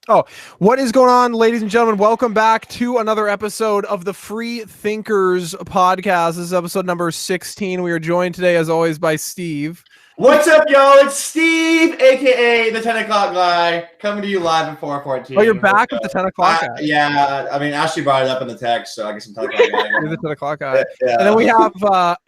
Oh, what is going on, ladies and gentlemen? Welcome back to another episode of the Free Thinkers podcast. This is episode number 16. We are joined today, as always, by Steve. What's up, y'all? It's Steve, aka the 10 o'clock guy, coming to you live at 4:14. Oh, you're back at the 10 o'clock guy. Yeah, I mean, Ashley brought it up in the text, so I guess I'm 10 o'clock guy. You're the 10 o'clock guy. Yeah. And then we have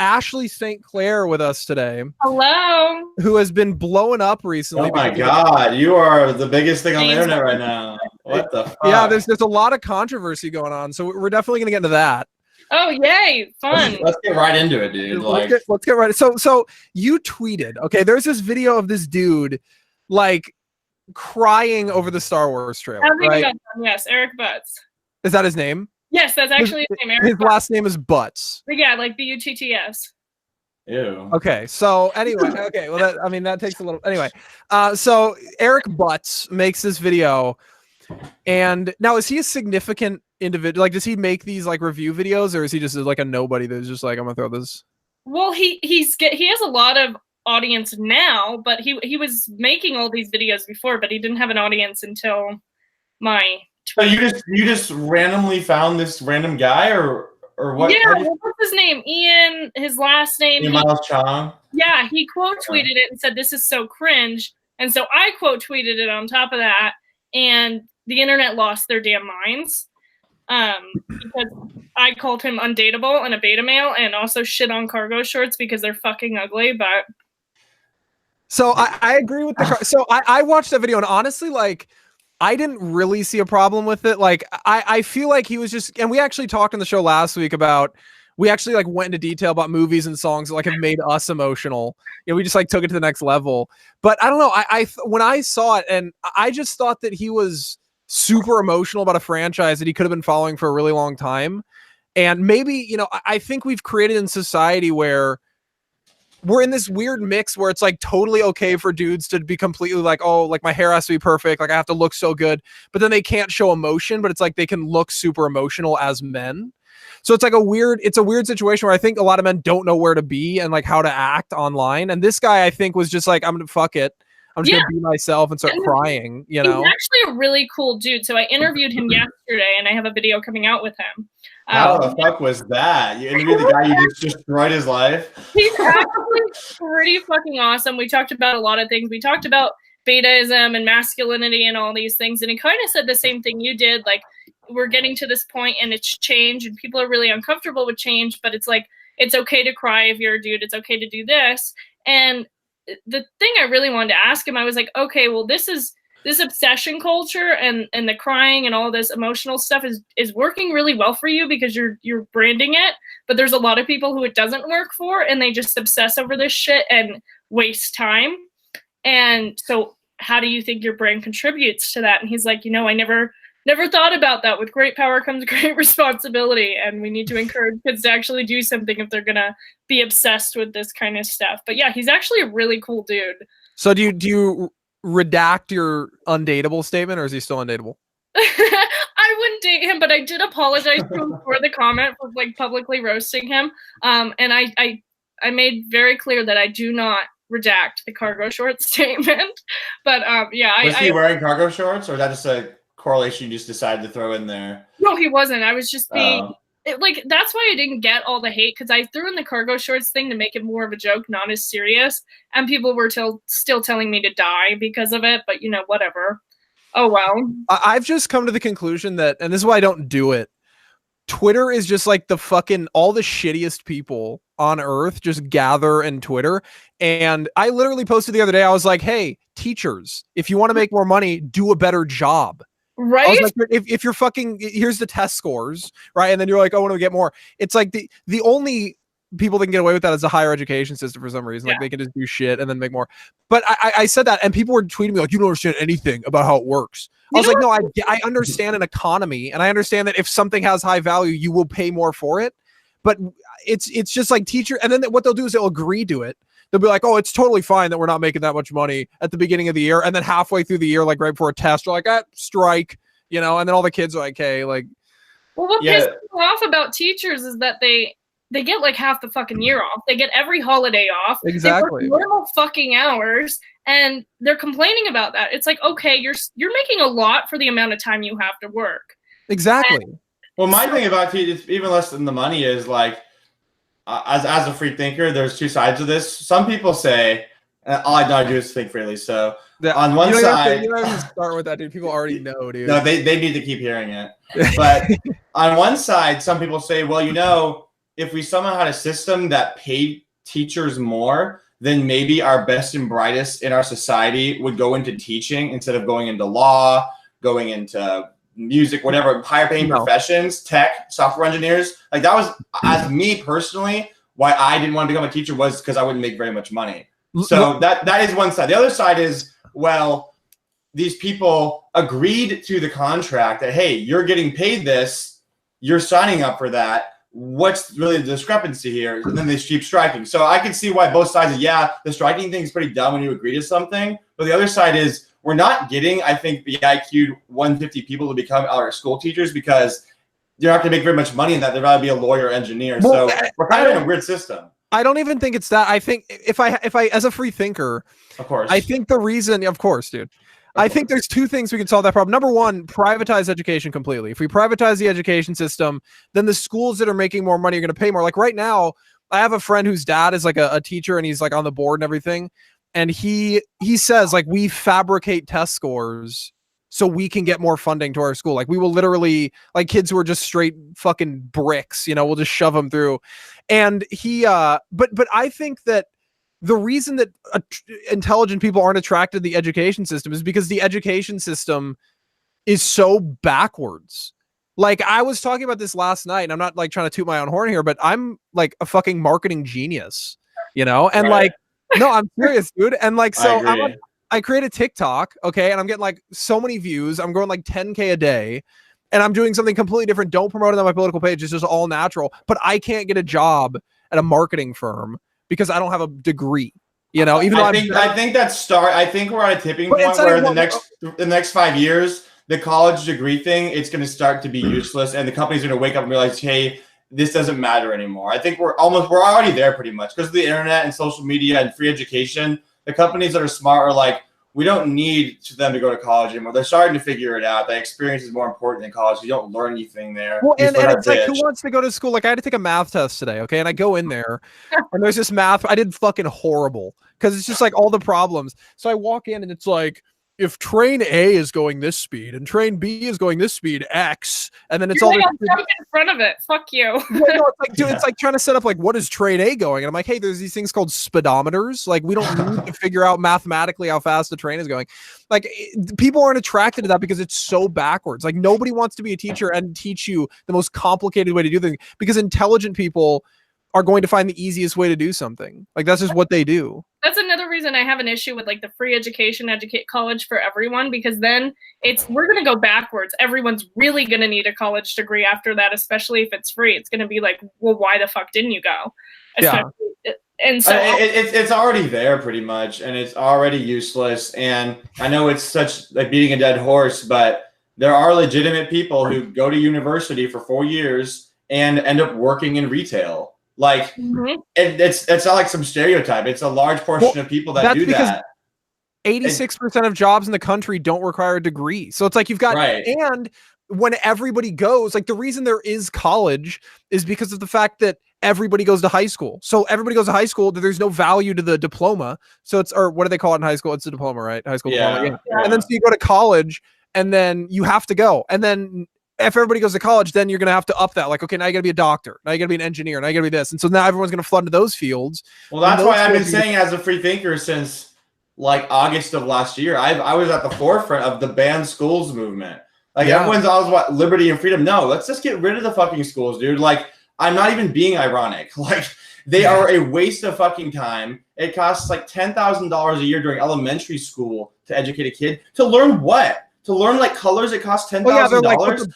Ashley StClair with us today. Hello. Who has been blowing up recently. Oh my God, you are the biggest thing on the internet right now. What the fuck? Yeah, there's a lot of controversy going on, so we're definitely going to get into that. Oh, yay. Fun. Let's get right into it, dude. Let's get right. So you tweeted, okay, there's this video of this dude like crying over the Star Wars trailer, right? Yes, Eric Butts. Is that his name? Yes, that's actually his name. His last name is Butts. Yeah, like Butts. Ew. Okay, so anyway, well that takes a little anyway. So Eric Butts makes this video, and now is he a significant individual? Like, does he make these like review videos, or is he just like a nobody that's just like, I'm gonna throw this? Well, he has a lot of audience now, but he was making all these videos before, but he didn't have an audience until my tweet. So you just randomly found this random guy, or what? Yeah, what's his name? Ian. His last name. Ian Miles Chong. Yeah, he quote tweeted it and said, "This is so cringe," and so I quote tweeted it on top of that, and the internet lost their damn minds. Because I called him undateable and a beta male, and also shit on cargo shorts because they're fucking ugly. But so I agree with so I watched that video, and honestly, like, I didn't really see a problem with it. Like, I feel like he was just, and we actually talked on the show last week about, we actually like went into detail about movies and songs that like have made us emotional. You know, we just like took it to the next level. But I don't know. When I saw it, and I just thought that he was super emotional about a franchise that he could have been following for a really long time. And maybe, you know, I think we've created in society where we're in this weird mix where it's like totally okay for dudes to be completely like, oh, like my hair has to be perfect, like I have to look so good, but then they can't show emotion, but it's like they can look super emotional as men. So it's like it's a weird situation where I think a lot of men don't know where to be and like how to act online. And this guy, I think, was just like, I'm gonna fuck it. I'm just gonna be myself and start crying, you know? He's actually a really cool dude. So I interviewed him yesterday, and I have a video coming out with him. How the fuck was that? You interviewed the guy you just destroyed his life? He's actually pretty fucking awesome. We talked about a lot of things. We talked about betaism and masculinity and all these things, and he kind of said the same thing you did. Like, we're getting to this point, and it's change, and people are really uncomfortable with change, but it's like, it's okay to cry if you're a dude. It's okay to do this. And the thing I really wanted to ask him, I was like, okay, well, this obsession culture and the crying and all this emotional stuff is working really well for you because you're branding it, but there's a lot of people who it doesn't work for, and they just obsess over this shit and waste time. And so how do you think your brand contributes to that? And he's like, I never thought about that. With great power comes great responsibility, and we need to encourage kids to actually do something if they're gonna be obsessed with this kind of stuff. But yeah, he's actually a really cool dude. So do you redact your undateable statement, or is he still undateable? I wouldn't date him, but I did apologize to him for the comment for like publicly roasting him. And I made very clear that I do not redact the cargo shorts statement. But yeah, was he wearing cargo shorts, or is that just a correlation you just decided to throw in there? No, he wasn't. I was just being that's why I didn't get all the hate, because I threw in the cargo shorts thing to make it more of a joke, not as serious, and people were still telling me to die because of it, but whatever. Oh well. I've just come to the conclusion that, and this is why I don't do it, Twitter is just like the fucking, all the shittiest people on earth just gather in Twitter. And I literally posted the other day, I was like, hey, teachers, if you want to make more money, do a better job. Right. I was like, if you're fucking, here's the test scores, right? And then you're like, oh, I want to get more. It's like the only people that can get away with that is a higher education system for some reason. Like they can just do shit and then make more. But I said that, and people were tweeting me like, you don't understand anything about how it works. I was like, no, I understand an economy, and I understand that if something has high value, you will pay more for it. But it's just like teacher, and then what they'll do is they'll agree to it. They'll be like, oh, it's totally fine that we're not making that much money at the beginning of the year. And then halfway through the year, like right before a test, they're like, strike, and then all the kids are like, hey, like. Well, what pisses me off about teachers is that they get like half the fucking year off. They get every holiday off. Exactly. They work normal fucking hours, And they're complaining about that. It's like, okay, you're making a lot for the amount of time you have to work. Exactly. Well, my thing about it, it's even less than the money is like, as a free thinker, there's two sides of this. Some people say, all I do is think freely. So on one side, you don't have to start with that, dude. People already know, dude. No, they need to keep hearing it. But on one side, some people say, well, you know, if we somehow had a system that paid teachers more, then maybe our best and brightest in our society would go into teaching instead of going into law, going into music, whatever, higher paying professions, tech, software engineers. Like that was, as me personally, why I didn't want to become a teacher was because I wouldn't make very much money. So that is one side. The other side is, well, these people agreed to the contract that, hey, you're getting paid this, you're signing up for that. What's really the discrepancy here? And then they keep striking. So I can see why both sides are, yeah, the striking thing is pretty dumb when you agree to something. But the other side is we're not getting, I think, the IQ 150 people to become our school teachers because you're not going to make very much money in that. They'd rather be a lawyer or engineer. Well, so we're kind of in a weird system. I don't even think it's that. I think if I as a free thinker, of course, I think the reason, of course, dude. I think there's two things we can solve that problem. Number one, privatize education completely. If we privatize the education system, then the schools that are making more money are going to pay more. Like right now, I have a friend whose dad is like a teacher and he's like on the board and everything. And he says like we fabricate test scores so we can get more funding to our school. Like we will literally, like kids who are just straight fucking bricks, you know, we'll just shove them through. And he, but I think that the reason that intelligent people aren't attracted to the education system is because the education system is so backwards. Like I was talking about this last night and I'm not like trying to toot my own horn here, but I'm like a fucking marketing genius, you know? And like, no, I'm serious, dude. And like, so I create a TikTok, okay, and I'm getting like so many views. I'm growing like 10K a day, and I'm doing something completely different. Don't promote it on my political page. It's just all natural. But I can't get a job at a marketing firm because I don't have a degree. You know, even though I think we're at a tipping point where the next 5 years, the college degree thing, it's going to start to be useless, and the company's going to wake up and realize, hey, this doesn't matter anymore. I think we're already there pretty much because of the internet and social media and free education. The companies that are smart are like, we don't need them to go to college anymore. They're starting to figure it out. The experience is more important than college. You don't learn anything there. Well, and it's like, who wants to go to school? Like, I had to take a math test today, okay? And I go in there, and there's this math. I did fucking horrible because it's just like all the problems. So I walk in, and it's like, if train A is going this speed and train B is going this speed, X, and then it's all like, I'll jump in front of it. Fuck you. Yeah, no, it's like, dude, it's like trying to set up like, what is train A going? And I'm like, hey, there's these things called speedometers. Like, we don't need to figure out mathematically how fast the train is going. Like, people aren't attracted to that because it's so backwards. Like, nobody wants to be a teacher and teach you the most complicated way to do things because intelligent people are going to find the easiest way to do something. Like, that's just what they do. That's another reason I have an issue with like the free education, college for everyone, because then we're going to go backwards. Everyone's really going to need a college degree after that, especially if it's free. It's going to be like, well, why the fuck didn't you go? Yeah. And so it's already there pretty much, and it's already useless. And I know it's such like beating a dead horse, but there are legitimate people who go to university for 4 years and end up working in retail. Like it's not like some stereotype. It's a large portion of people that do that. 86% of jobs in the country don't require a degree. So it's like you've got, and when everybody goes, like the reason there is college is because of the fact that everybody goes to high school. So everybody goes to high school, there's no value to the diploma. So it's, or what do they call it in high school? It's a diploma, right? High school diploma. Yeah. And then so you go to college and then you have to go. And then if everybody goes to college, then you're going to have to up that. Like, okay, now you got to be a doctor. Now you got to be an engineer. Now you got to be this. And so now everyone's going to flood into those fields. Well, that's why I've been saying as a free thinker since like August of last year, I was at the forefront of the banned schools movement. Like everyone's always what liberty and freedom. No, let's just get rid of the fucking schools, dude. Like I'm not even being ironic. Like they are a waste of fucking time. It costs like $10,000 a year during elementary school to educate a kid to learn what? To learn like colors, it costs $10,000.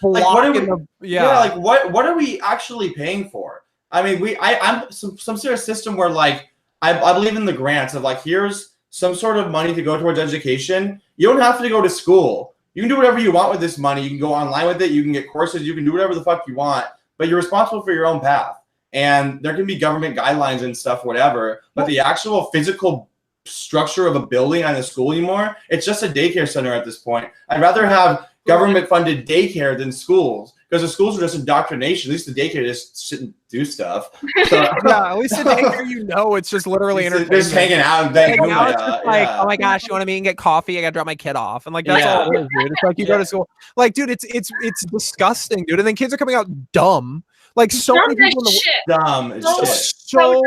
What are we actually paying for? I mean, I'm some sort of system where like I believe in the grants of like here's some sort of money to go towards education. You don't have to go to school. You can do whatever you want with this money. You can go online with it. You can get courses. You can do whatever the fuck you want. But you're responsible for your own path. And there can be government guidelines and stuff, whatever. But the actual physical structure of a building on a school anymore. It's just a daycare center at this point. I'd rather have government-funded daycare than schools, because the schools are just indoctrination. At least the daycare just shouldn't do stuff. So, yeah, at least the daycare, it's just literally entertainment. Just hanging out and banging. Like, oh my gosh, you want to get coffee? I gotta drop my kid off, and like that's all it is, dude. It's like you go to school, like, dude, it's disgusting, dude. And then kids are coming out dumb. Like so many people so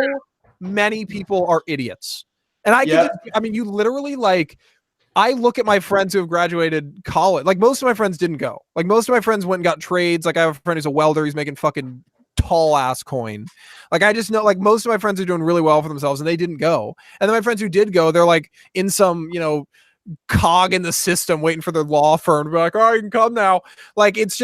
many people are idiots, and I mean, you literally like. I look at my friends who have graduated college. Like most of my friends didn't go. Like most of my friends went and got trades. Like I have a friend who's a welder. He's making fucking tall ass coin. Like I just know like most of my friends are doing really well for themselves and they didn't go. And then my friends who did go, they're like in some, cog in the system waiting for their law firm to be like, oh, you can come now. Like it's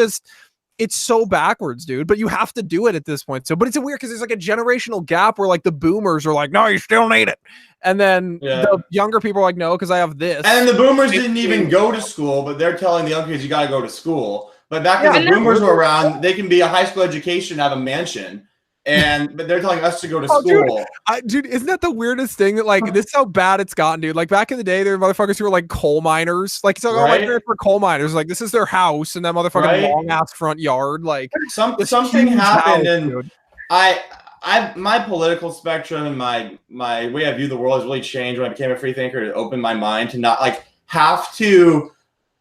so backwards, dude. But you have to do it at this point. So, but it's weird because there's like a generational gap where like the boomers are like, no, you still need it. And then the younger people are like, no, because I have this. And the boomers didn't even go to school, but they're telling the young kids you got to go to school. But back when the boomers were around, they can be a high school education, have a mansion. But they're telling us to go to school. Dude, isn't that the weirdest thing? That like this is how bad it's gotten, dude. Like back in the day, there were motherfuckers who were like coal miners. Like so like for coal miners, like this is their house and that motherfucking long ass front yard. Like something happened and my political spectrum and my way I view the world has really changed when I became a free thinker. To open my mind to not like have to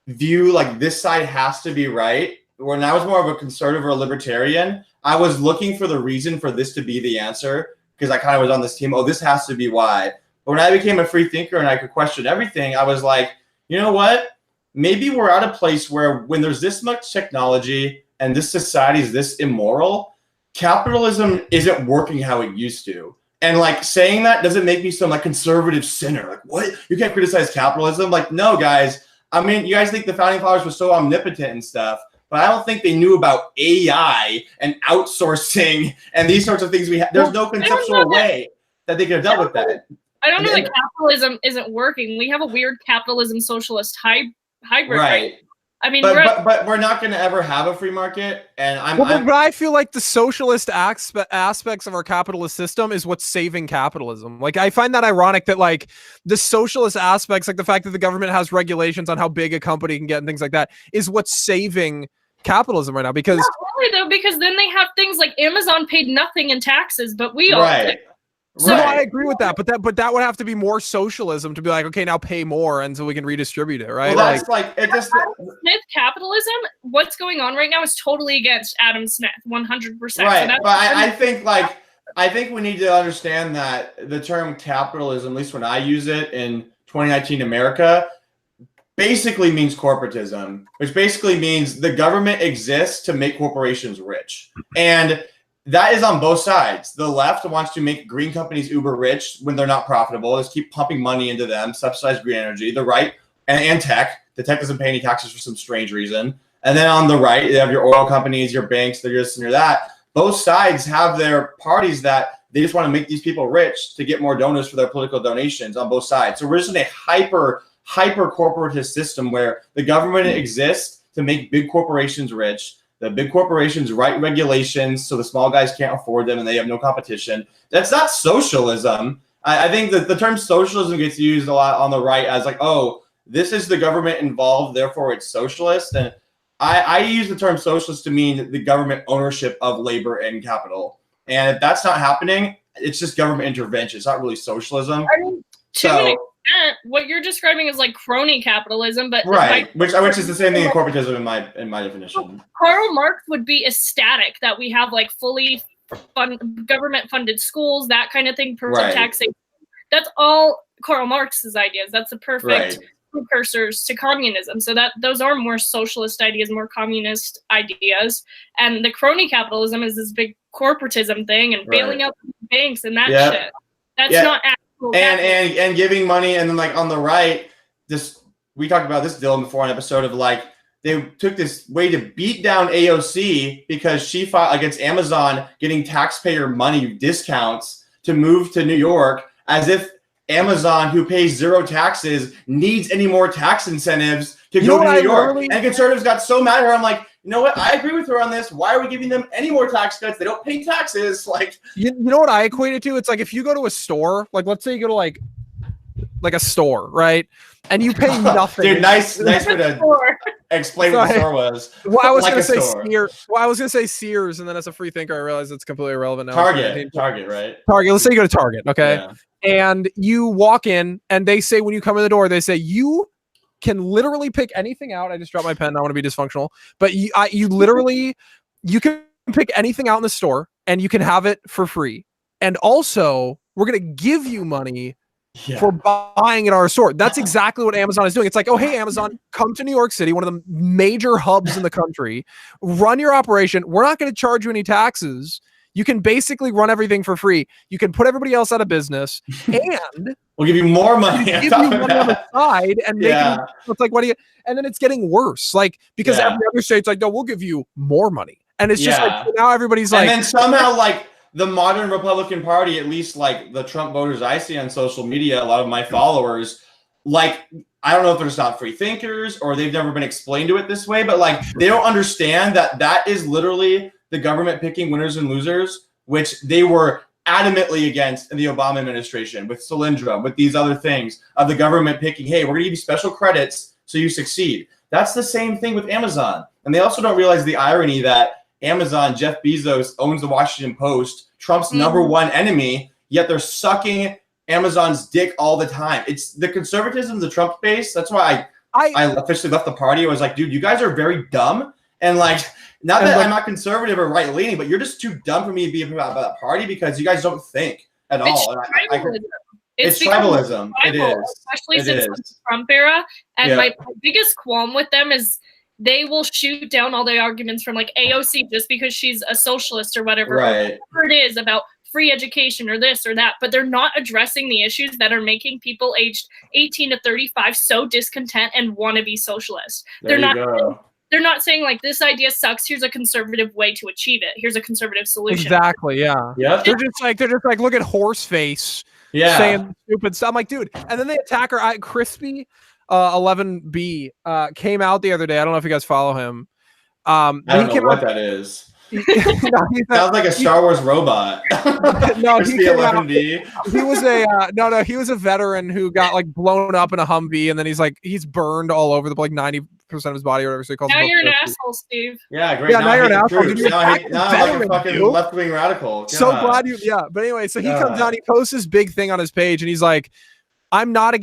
view like this side has to be right. When I was more of a conservative or a libertarian, I was looking for the reason for this to be the answer because I kind of was on this team. Oh, this has to be why. But when I became a free thinker and I could question everything, I was like, you know what? Maybe we're at a place where when there's this much technology and this society is this immoral, capitalism isn't working how it used to. And like saying that doesn't make me some like conservative sinner. Like, what? You can't criticize capitalism? Like, no, guys. I mean, you guys think the founding fathers were so omnipotent and stuff, but I don't think they knew about AI and outsourcing and these sorts of things. There's no conceptual way that they could have dealt with that. I don't know that capitalism isn't working. We have a weird capitalism socialist hybrid, right? I mean, but we're not going to ever have a free market, and but I feel like the socialist aspects of our capitalist system is what's saving capitalism. Like I find that ironic that like the socialist aspects, like the fact that the government has regulations on how big a company can get and things like that, is what's saving capitalism right now. Because not really though, because then they have things like Amazon paid nothing in taxes, but we all did. So I agree with that, but that would have to be more socialism to be like, okay, now pay more, and so we can redistribute it, right? Well, that's like it just Smith capitalism. What's going on right now is totally against Adam Smith, 100%. Right, so but I think we need to understand that the term capitalism, at least when I use it in 2019 America, basically means corporatism, which basically means the government exists to make corporations rich, and that is on both sides. The left wants to make green companies uber rich when they're not profitable. Just keep pumping money into them, subsidize green energy. The right and tech. The tech doesn't pay any taxes for some strange reason. And then on the right, you have your oil companies, your banks, they're this and you're that. Both sides have their parties that they just want to make these people rich to get more donors for their political donations on both sides. So we're just in a hyper corporatist system where the government exists to make big corporations rich. The big corporations write regulations so the small guys can't afford them and they have no competition. That's not socialism. I think that the term socialism gets used a lot on the right as like, oh, this is the government involved, therefore it's socialist. And I use the term socialist to mean the government ownership of labor and capital. And if that's not happening, it's just government intervention. It's not really socialism. I mean, to an extent, what you're describing is like crony capitalism, but right, which is the same thing in corporatism in my definition. Karl Marx would be ecstatic that we have like fully government funded schools, that kind of thing, taxation. That's all Karl Marx's ideas. That's the perfect precursors to communism. So that those are more socialist ideas, more communist ideas. And the crony capitalism is this big corporatism thing and bailing out banks and that shit. That's not actual and giving money. And then like on the right, we talked about this, Dylan, before an episode of like they took this way to beat down AOC because she fought against Amazon getting taxpayer money discounts to move to New York, as if Amazon, who pays zero taxes, needs any more tax incentives to go to New York. And conservatives got so mad at her. I'm like, you know what? I agree with her on this. Why are we giving them any more tax cuts? They don't pay taxes. Like, you know what I equate it to? It's like if you go to a store, like let's say you go to like like a store, right? And you pay nothing. Dude, nice way to explain what the store was. Well, I was Like gonna a say store. Sears. Well, I was gonna say Sears, and then as a free thinker, I realized it's completely irrelevant now. Target, right? Target. Let's say you go to Target, okay? Yeah. And you walk in, and they say when you come in the door, they say you can literally pick anything out. I just dropped my pen. I want to be dysfunctional, but you literally you can pick anything out in the store, and you can have it for free. And also, we're gonna give you money for buying at our store. That's exactly what Amazon is doing. It's like, oh, hey, Amazon, come to New York City, one of the major hubs in the country, run your operation. We're not going to charge you any taxes. You can basically run everything for free. You can put everybody else out of business, and we'll give you more money. Give you money on the side, and it's like, what do you? And then it's getting worse, like because every other state's like, no, we'll give you more money, and it's just like now everybody's like, and then somehow like. The modern Republican Party, at least like the Trump voters I see on social media, a lot of my followers, like, I don't know if they're just not free thinkers or they've never been explained to it this way, but like they don't understand that is literally the government picking winners and losers, which they were adamantly against in the Obama administration with Solyndra, with these other things of the government picking, hey, we're going to give you special credits so you succeed. That's the same thing with Amazon. And they also don't realize the irony that Amazon, Jeff Bezos owns the Washington Post, Trump's number one enemy, yet they're sucking Amazon's dick all the time. It's the conservatism of the Trump base. That's why I officially left the party. I was like, dude, you guys are very dumb. And like, not that I'm not conservative or right leaning, but you're just too dumb for me to be about that party because you guys don't think at all. It's tribalism. It is. Especially since the Trump era. And my biggest qualm with them is they will shoot down all the arguments from like AOC just because she's a socialist or whatever, or whatever it is about free education or this or that, but they're not addressing the issues that are making people aged 18 to 35 so discontent and want to be socialist. They're not saying like this idea sucks. Here's a conservative way to achieve it. Here's a conservative solution. Exactly. Yeah. They're just like look at Horseface. Saying stupid stuff. I'm like, dude, and then they attack her. Crispy 11B came out the other day. I don't know if you guys follow him. I don't know what that is. Sounds like a Star Wars robot. No, he came out, he was a he was a veteran who got like blown up in a Humvee, and then he's burned all over the like 90% of his body or whatever. So he calls now you're an asshole, Steve. Yeah, great. Yeah, now you're an asshole. Now I'm like a fucking left-wing radical. God. So glad you. Yeah, but anyway, so he comes out, he posts this big thing on his page, and he's like, I'm not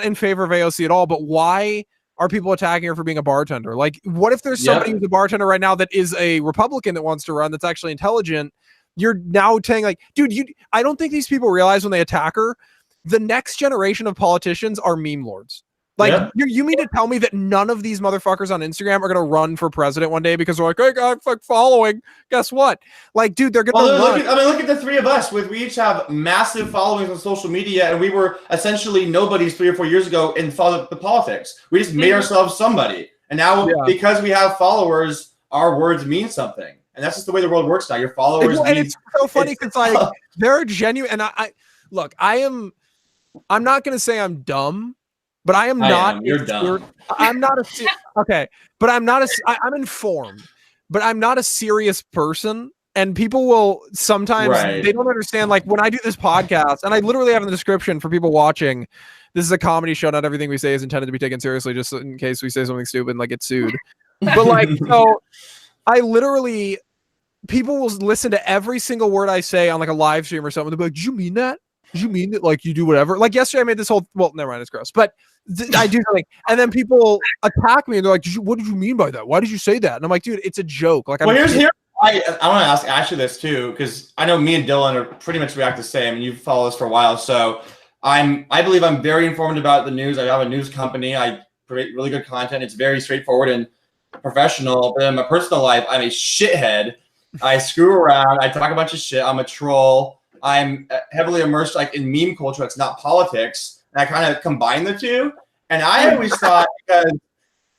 in favor of AOC at all, but why are people attacking her for being a bartender? Like, what if there's somebody who's a bartender right now that is a Republican that wants to run, that's actually intelligent? You're now saying like, dude, I don't think these people realize when they attack her, the next generation of politicians are meme lords. Like, you mean to tell me that none of these motherfuckers on Instagram are going to run for president one day because they're like, hey, I'm like following. Guess what? Like, dude, they're going to run. Look at the three of us. We each have massive followings on social media, and we were essentially nobodies 3 or 4 years ago in the politics. We just made ourselves somebody. And now because we have followers, our words mean something. And that's just the way the world works now. Your followers and it's so funny because like they're genuine. And I look, I'm not going to say I'm dumb. But I am not. You're dumb. I'm not okay, but I'm not I'm informed, but I'm not a serious person. And people will sometimes they don't understand. Like when I do this podcast, and I literally have in the description for people watching, this is a comedy show. Not everything we say is intended to be taken seriously, just in case we say something stupid and like get sued. But like, so I literally, people will listen to every single word I say on like a live stream or something. They'll be like, "Did you mean that? Did you mean that? Like you do whatever?" Like yesterday, I made this whole. Well, never mind, it's gross. But I do something, and then people attack me, and they're like, "What did you mean by that? Why did you say that?" And I'm like, "Dude, it's a joke." Like, I want to ask Ashley this too, because I know me and Dylan are pretty much react the same, and you've followed us for a while. So I believe I'm very informed about the news. I have a news company. I create really good content. It's very straightforward and professional. But in my personal life, I'm a shithead. I screw around. I talk a bunch of shit. I'm a troll. I'm heavily immersed like in meme culture. It's not politics. And I kind of combine the two. And I always thought, because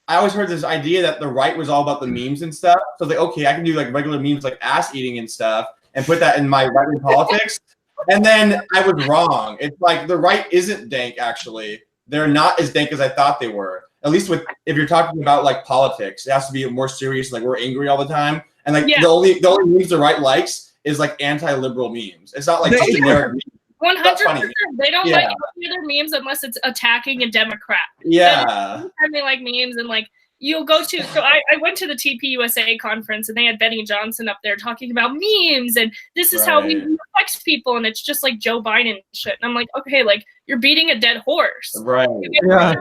I always heard this idea that the right was all about the memes and stuff. So like, okay, I can do like regular memes like ass eating and stuff and put that in my right-wing politics. And then I was wrong. It's like the right isn't dank, actually. They're not as dank as I thought they were. At least if you're talking about like politics, it has to be more serious. Like we're angry all the time. And like the only memes the right likes is like anti-liberal memes. It's not like just generic memes. 100%. They don't Yeah. like any other memes unless it's attacking a Democrat. Yeah. And they like memes and like you'll go to. So I went to the TPUSA conference and they had Benny Johnson up there talking about memes and this is how we affect people and it's just like Joe Biden shit. And I'm like, okay, like you're beating a dead horse. Right. Yeah.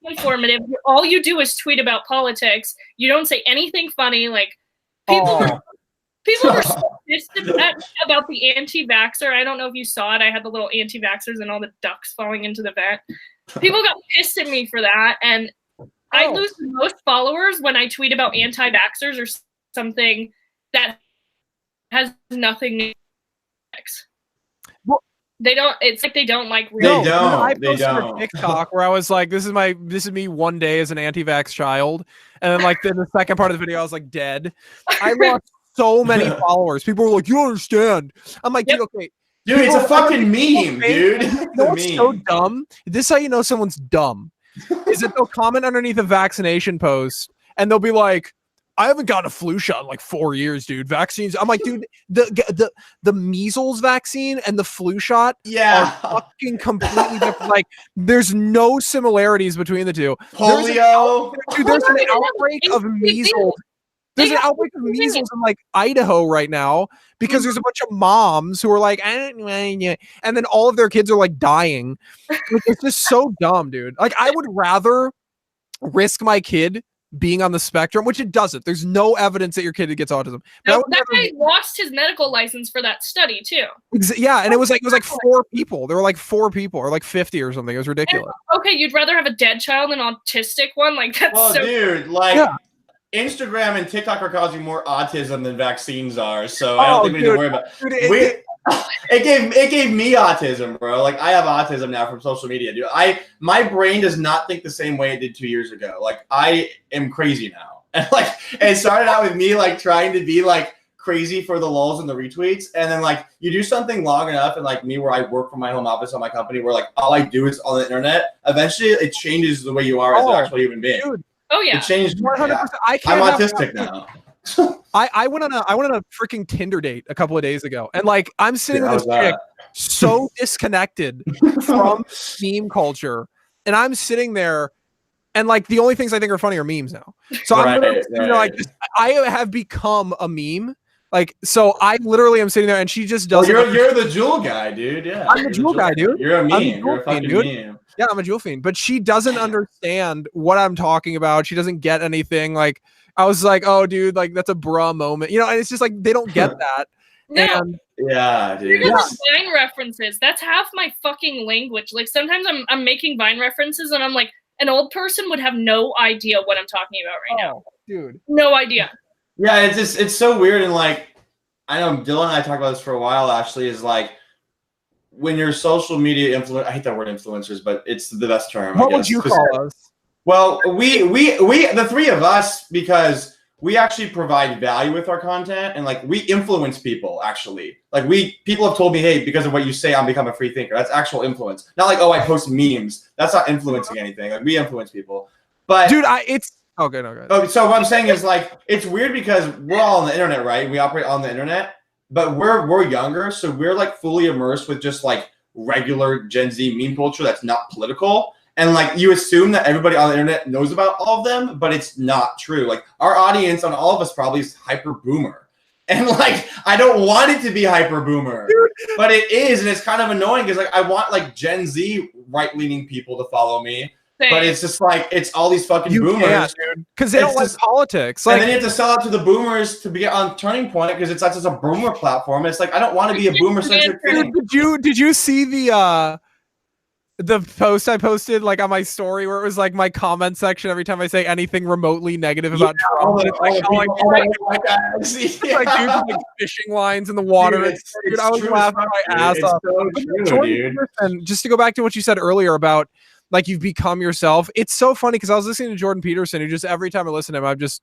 Informative. All you do is tweet about politics. You don't say anything funny. Like people. People were so pissed at me about the anti-vaxxer. I don't know if you saw it. I had the little anti-vaxxers and all the ducks falling into the vent. People got pissed at me for that, and I lose the most followers when I tweet about anti-vaxxers or something that has nothing to do. They don't. It's like they don't like. They don't. I posted a TikTok where I was like, "This is me one day as an anti-vax child," and then like in the second part of the video, I was like, "Dead." I lost so many followers. People were like, "You don't understand." I'm like, dude, okay. Dude, it's a fucking meme, dude. You know what's so dumb? This is how you know someone's dumb. Is that they'll comment underneath a vaccination post and they'll be like, I haven't gotten a flu shot in like 4 years, dude. Vaccines. I'm like, dude, the measles vaccine and the flu shot are fucking completely different. Like, there's no similarities between the two. Polio. There's an outbreak of measles. There's an outbreak of measles in like Idaho right now because there's a bunch of moms who are like, and then all of their kids are like dying. It's just so dumb, dude. Like, I would rather risk my kid being on the spectrum, which it doesn't. There's no evidence that your kid gets autism. No, that guy lost his medical license for that study too. Yeah, and it was like 4 people. There were like 4 people or like 50 or something. It was ridiculous. And, okay, you'd rather have a dead child than an autistic one? Like that's so dude, like Instagram and TikTok are causing more autism than vaccines are, so I don't think we need to worry about it. It gave me autism, bro. Like I have autism now from social media, dude. My brain does not think the same way it did 2 years ago. Like I am crazy now, and like it started out with me like trying to be like crazy for the lulz and the retweets, and then like you do something long enough, and like me where I work from my home office on my company, where like all I do is on the internet. Eventually, it changes the way you are as an actual human being. Dude. Oh yeah, it changed. 100%. Yeah. I'm autistic now. I went on a freaking Tinder date a couple of days ago, and like I'm sitting with this chick so disconnected from meme culture, and I'm sitting there, and like the only things I think are funny are memes now. So I'm like, I have become a meme. Like, so I literally am sitting there, and she just does. You're the jewel guy, dude. Yeah, I'm the jewel guy, dude. You're a meme. You're a fucking meme. Yeah, I'm a jewel fiend, but she doesn't understand what I'm talking about. She doesn't get anything. Like, I was like, oh, dude, like that's a bruh moment, you know. And it's just like they don't get that. And yeah, dude. Vine references. That's half my fucking language. Like sometimes I'm making Vine references, and I'm like, an old person would have no idea what I'm talking about right now, dude. No idea. Yeah, it's so weird, and like I know Dylan and I talked about this for a while. Actually, is like when you're social media influencer. I hate that word influencers, but it's the best term. What would you call us? Well, we the three of us, because we actually provide value with our content, and like we influence people. Actually, like people have told me, hey, because of what you say, I'm becoming a free thinker. That's actual influence. Not like, oh, I post memes. That's not influencing anything. Like we influence people. But dude, okay, no, good. Oh, so what I'm saying is like it's weird because we're all on the internet, right? We operate on the internet, but we're younger, so we're like fully immersed with just like regular Gen Z meme culture that's not political. And like you assume that everybody on the internet knows about all of them, but it's not true. Like our audience on all of us probably is hyper boomer. And like I don't want it to be hyper boomer, but it is, and it's kind of annoying because like I want like Gen Z right-leaning people to follow me. But it's just like it's all these fucking boomers, because they don't like politics. Like, and then you have to sell out to the boomers to be on Turning Point because it's just a boomer platform. It's like I don't want to be a boomer-centric thing. Did you see the post I posted like on my story where it was like my comment section every time I say anything remotely negative about Trump? It's like dude, fishing lines in the water. Dude, I was laughing my ass off. So true, and just to go back to what you said earlier about like you've become yourself. It's so funny because I was listening to Jordan Peterson, who just every time I listen to him, I just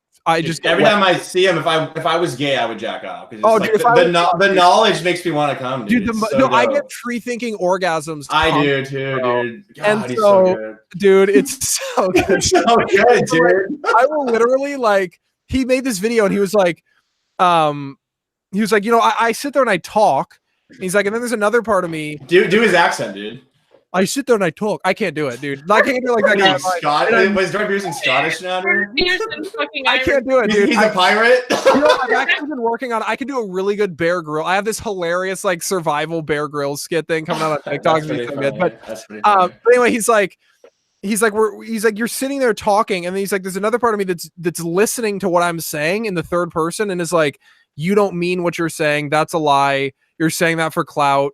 every time I see him, if I was gay, I would jack off. The knowledge makes me want to come, dude. I get free thinking orgasms. I do too, dude. God, and he's so good. Dude, it's so good. So good, dude. I will literally like. He made this video and he was like, you know, I sit there and I talk. He's like, and then there's another part of me. Do his accent, dude. I sit there and I talk. I can't do it, dude. I can't do it like that guy. Was Jordan Peterson Scottish now, dude? I can't do it, dude. He's a pirate. I've actually been working on. I can do a really good Bear Grylls. I have this hilarious like survival Bear Grylls skit thing coming out on TikTok. But anyway, he's like, you're sitting there talking, and then he's like, there's another part of me that's listening to what I'm saying in the third person, and is like, you don't mean what you're saying. That's a lie. You're saying that for clout.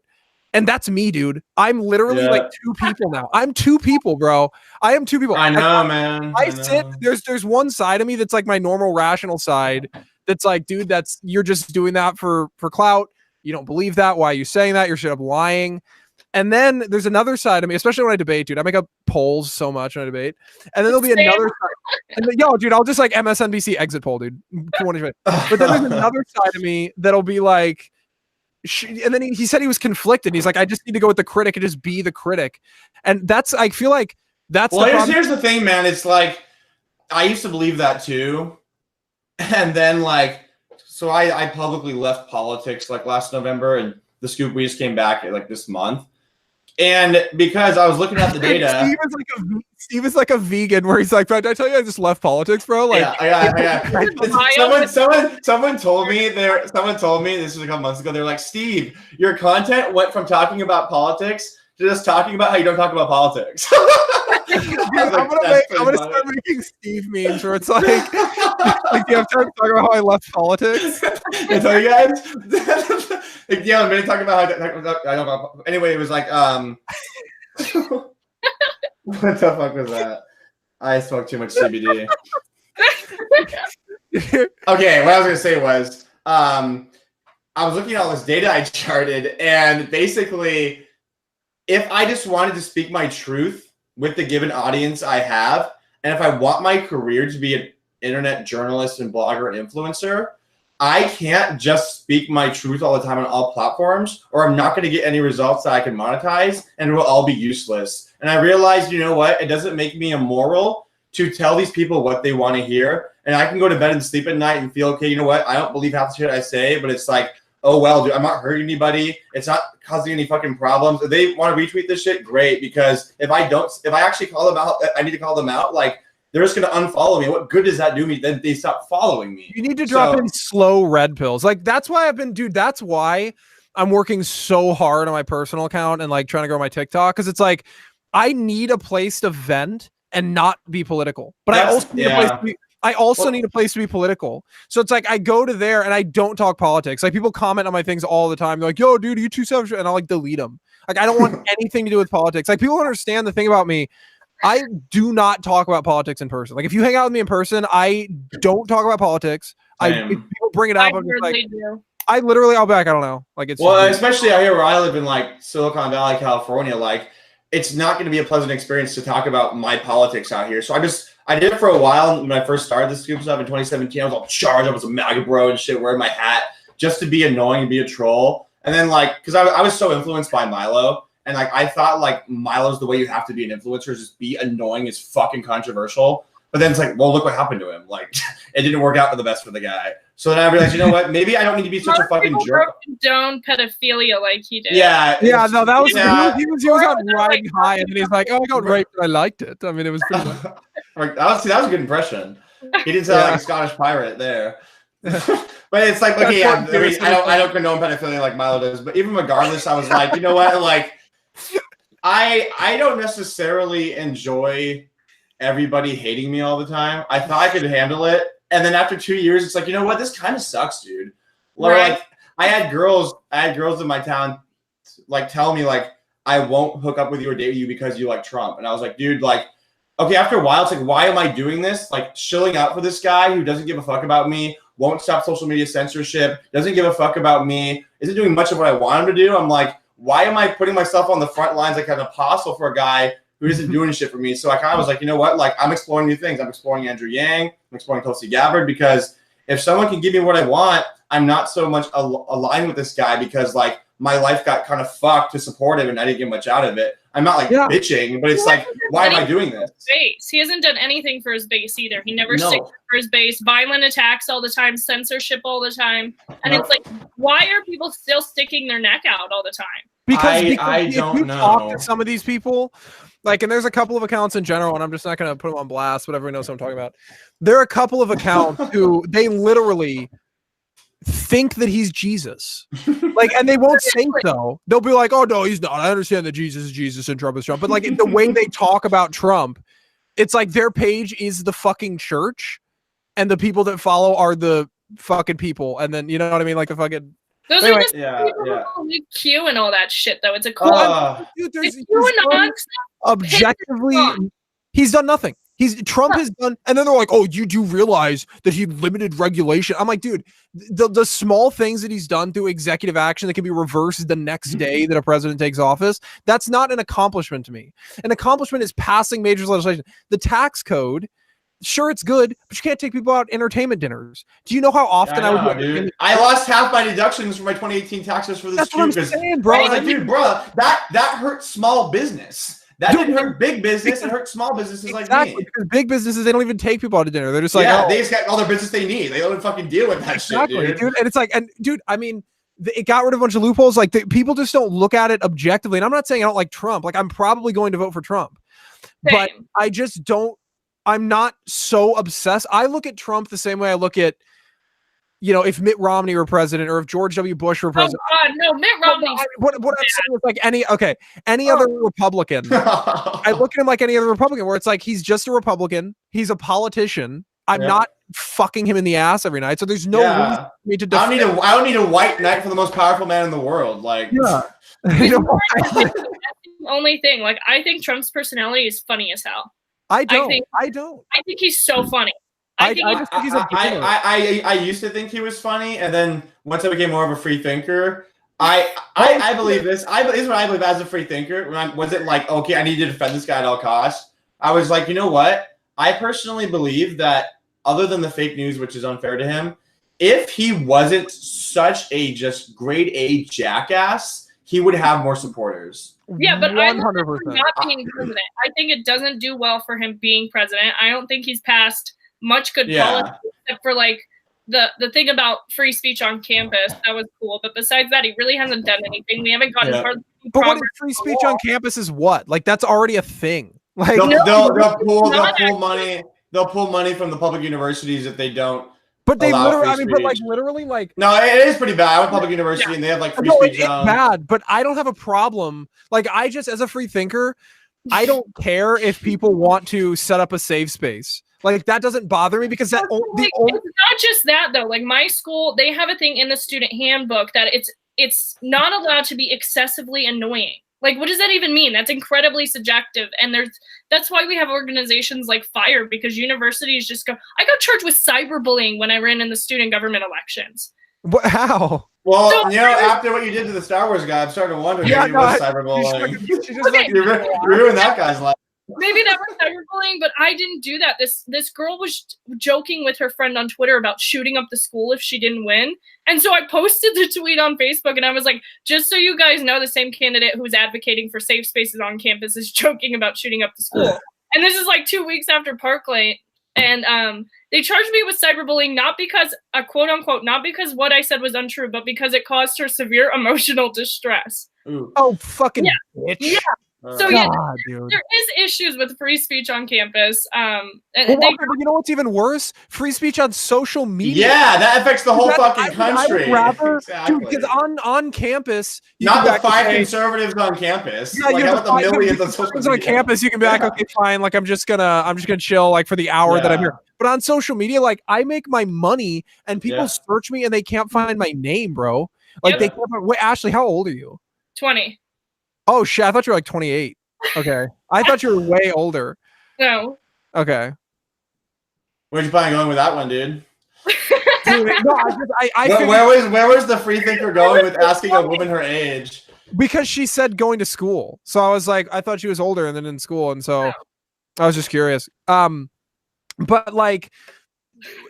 And that's me, dude. I'm literally like two people now. I'm two people, bro. I am two people. I know, man. I sit. There's one side of me that's like my normal rational side. That's like, dude, you're just doing that for clout. You don't believe that. Why are you saying that? You're straight up lying. And then there's another side of me, especially when I debate, dude. I make up polls so much when I debate. And then there'll be another side. And then, dude, I'll just like MSNBC exit poll, dude. But then there's another side of me that'll be like. And then he said he was conflicted. He's like, I just need to go with the critic and just be the critic. And I feel like that's here's the thing, man. It's like, I used to believe that too. And then so I publicly left politics like last November, and the scoop, we just came back like this month. And because I was looking at the data, Steve is like a vegan, where he's like, "Did I tell you I just left politics, bro?" Like, someone told me this was a couple months ago. They're like, "Steve, your content went from talking about politics to just talking about how you don't talk about politics." Dude, I'm gonna start making Steve memes where it's like, do you have time to talk about how I left politics? I tell you guys, I'm going to talk about how I don't know. Anyway, it was like, what the fuck was that? I smoked too much CBD. Okay, what I was going to say was, I was looking at all this data I charted, and basically, if I just wanted to speak my truth with the given audience I have, and if I want my career to be an internet journalist and blogger and influencer, I can't just speak my truth all the time on all platforms, or I'm not going to get any results that I can monetize, and it will all be useless. And I realized, you know what? It doesn't make me immoral to tell these people what they want to hear, and I can go to bed and sleep at night and feel, okay, you know what? I don't believe half the shit I say, but it's like, oh, well, dude, I'm not hurting anybody. It's not causing any fucking problems. If they want to retweet this shit, great. Because if I actually call them out, I need to call them out. Like, they're just going to unfollow me. What good does that do me? Then they stop following me. You need to drop in slow red pills. Like, that's why that's why I'm working so hard on my personal account and like trying to grow my TikTok. Cause it's like, I need a place to vent and not be political, but I also need a place to be political. So it's like, I go to there and I don't talk politics. Like, people comment on my things all the time. They're like, yo, dude, you too savage. And I'll like delete them. Like, I don't want anything to do with politics. Like, people don't understand the thing about me. I do not talk about politics in person. Like, if you hang out with me in person, I don't talk about politics. If people bring it up, I'm just like, I'll be like, I don't know. Like, it's especially out here where I live in like Silicon Valley, California, like, it's not going to be a pleasant experience to talk about my politics out here. So I did it for a while when I first started the Scoop stuff in 2017. I was all charged. I was a MAGA bro and shit, wearing my hat just to be annoying and be a troll. And then like, because I was so influenced by Milo, and like I thought like Milo's the way you have to be an influencer, is just be annoying, is fucking controversial. But then it's like, well, look what happened to him. Like, it didn't work out for the best for the guy. So then I realized, you know what? Maybe I don't need to be such a fucking jerk. Don't pedophilia like he did. Yeah. No, that was he was on riding high, and then he's like, oh, I got raped and I liked it. I mean, it was pretty much. that was a good impression. He didn't sound like a Scottish pirate there. But it's like, okay, yeah, I mean, I don't condone pedophilia like Milo does, but even regardless, I was like, you know what? Like, I don't necessarily enjoy everybody hating me all the time. I thought I could handle it. And then after 2 years, it's like, you know what? This kind of sucks, dude. Right. Like, I had girls in my town like tell me like, I won't hook up with you or date you because you like Trump. And I was like, dude, like, okay, after a while, it's like, why am I doing this? Like, shilling out for this guy who doesn't give a fuck about me, won't stop social media censorship, doesn't give a fuck about me, isn't doing much of what I want him to do. I'm like, why am I putting myself on the front lines like an apostle for a guy who isn't doing shit for me? So I kind of was like, you know what? Like, I'm exploring new things. I'm exploring Andrew Yang. I'm exploring Tulsi Gabbard, because if someone can give me what I want, I'm not so much aligned with this guy, because like my life got kind of fucked to support him and I didn't get much out of it. I'm not like bitching, but it's like, why am I doing this? Base. He hasn't done anything for his base either. He never sticks up for his base. Violent attacks all the time, censorship all the time. And it's like, why are people still sticking their neck out all the time? Because I don't know. Talk to some of these people, like, and there's a couple of accounts in general, and I'm just not going to put them on blast, but everyone knows what I'm talking about. There are a couple of accounts who they literally think that he's Jesus, like, and they won't say so. They'll be like, "Oh no, he's not. I understand that Jesus is Jesus and Trump is Trump," but like the way they talk about Trump, it's like their page is the fucking church, and the people that follow are the fucking people, and then you know what I mean, like the fucking. Those anyway, are just people who believe Q and all that shit, though. It's a cool. Dude, objectively, he's done nothing. Trump has done, and then they're like, "Oh, you do realize that he limited regulation?" I'm like, dude, the small things that he's done through executive action that can be reversed the next day that a president takes office, that's not an accomplishment to me. An accomplishment is passing major legislation. The tax code, sure, it's good, but you can't take people out entertainment dinners. Do you know how often I would do it? I lost half my deductions for my 2018 taxes for this. That's what I'm saying, bro. Like, dude, bro, that hurts small business. That didn't hurt big business. It hurt small businesses like me. Because big businesses, they don't even take people out to dinner. They're just like, they just got all their business they need. They don't fucking deal with that shit, dude. And it's like, and dude, I mean, it got rid of a bunch of loopholes. Like people just don't look at it objectively. And I'm not saying I don't like Trump. Like I'm probably going to vote for Trump, but I just don't. I'm not so obsessed. I look at Trump the same way I look at, you know, if Mitt Romney were president or if George W. Bush were president. Oh God, no, Mitt Romney. What I'm saying is like any other Republican. I look at him like any other Republican, where it's like he's just a Republican. He's a politician. I'm not fucking him in the ass every night. So there's no reason for me to defend. I don't need a white knight for the most powerful man in the world. Like, that's the only thing. Like, I think Trump's personality is funny as hell. I don't. I think he's so funny. I used to think he was funny, and then once I became more of a free thinker, I believe this. This is what I believe as a free thinker. Wasn't like, okay, I need to defend this guy at all costs. I was like, you know what? I personally believe that other than the fake news, which is unfair to him, if he wasn't such a just grade A jackass, he would have more supporters. Yeah, but 100%. I love him for not being president. I think it doesn't do well for him being president. I don't think he's passed much good policy, except for like the thing about free speech on campus. That was cool, but besides that, he really hasn't done anything. We haven't gotten hardly any But what if free speech on campus is what? Like that's already a thing. Like they'll pull money. They'll pull money from the public universities if they don't. But they literally, no, it is pretty bad. I went to public university and they have like free speech. It's bad, but I don't have a problem. Like I just, as a free thinker, I don't care if people want to set up a safe space. Like that doesn't bother me because it's not just that though. Like my school, they have a thing in the student handbook that it's not allowed to be excessively annoying. Like, what does that even mean? That's incredibly subjective. And that's why we have organizations like FIRE, because universities just go, I got charged with cyberbullying when I ran in the student government elections. How? Well, so, after what you did to the Star Wars guy, I'm starting to wonder maybe it was cyberbullying. You ruined that guy's life. Maybe that was cyberbullying, but I didn't do that. This girl was joking with her friend on Twitter about shooting up the school if she didn't win. And so I posted the tweet on Facebook and I was like, just so you guys know, the same candidate who's advocating for safe spaces on campus is joking about shooting up the school. And this is like 2 weeks after Parkland. And they charged me with cyberbullying, not because, quote unquote, not because what I said was untrue, but because it caused her severe emotional distress. Ooh. Oh, fucking bitch. Yeah. So there is issues with free speech on campus. But you know what's even worse? Free speech on social media. Yeah, that affects the whole fucking country. I would rather, exactly. Dude, because on campus, not the 5 conservatives on campus. Yeah, like how about the millions on social media? On campus, you can be like, okay, fine. Like I'm just gonna chill like for the hour that I'm here. But on social media, like I make my money, and people search me and they can't find my name, bro. Like they can't find. Wait, Ashley, how old are you? 20. Oh shit! I thought you were like 28. Okay, I thought you were way older. No. Okay. Where'd you plan on going with that one, dude? Dude, no, where was the free thinker going with asking a woman her age? Because she said going to school, so I was like, I thought she was older and then in school, and so I was just curious. But like,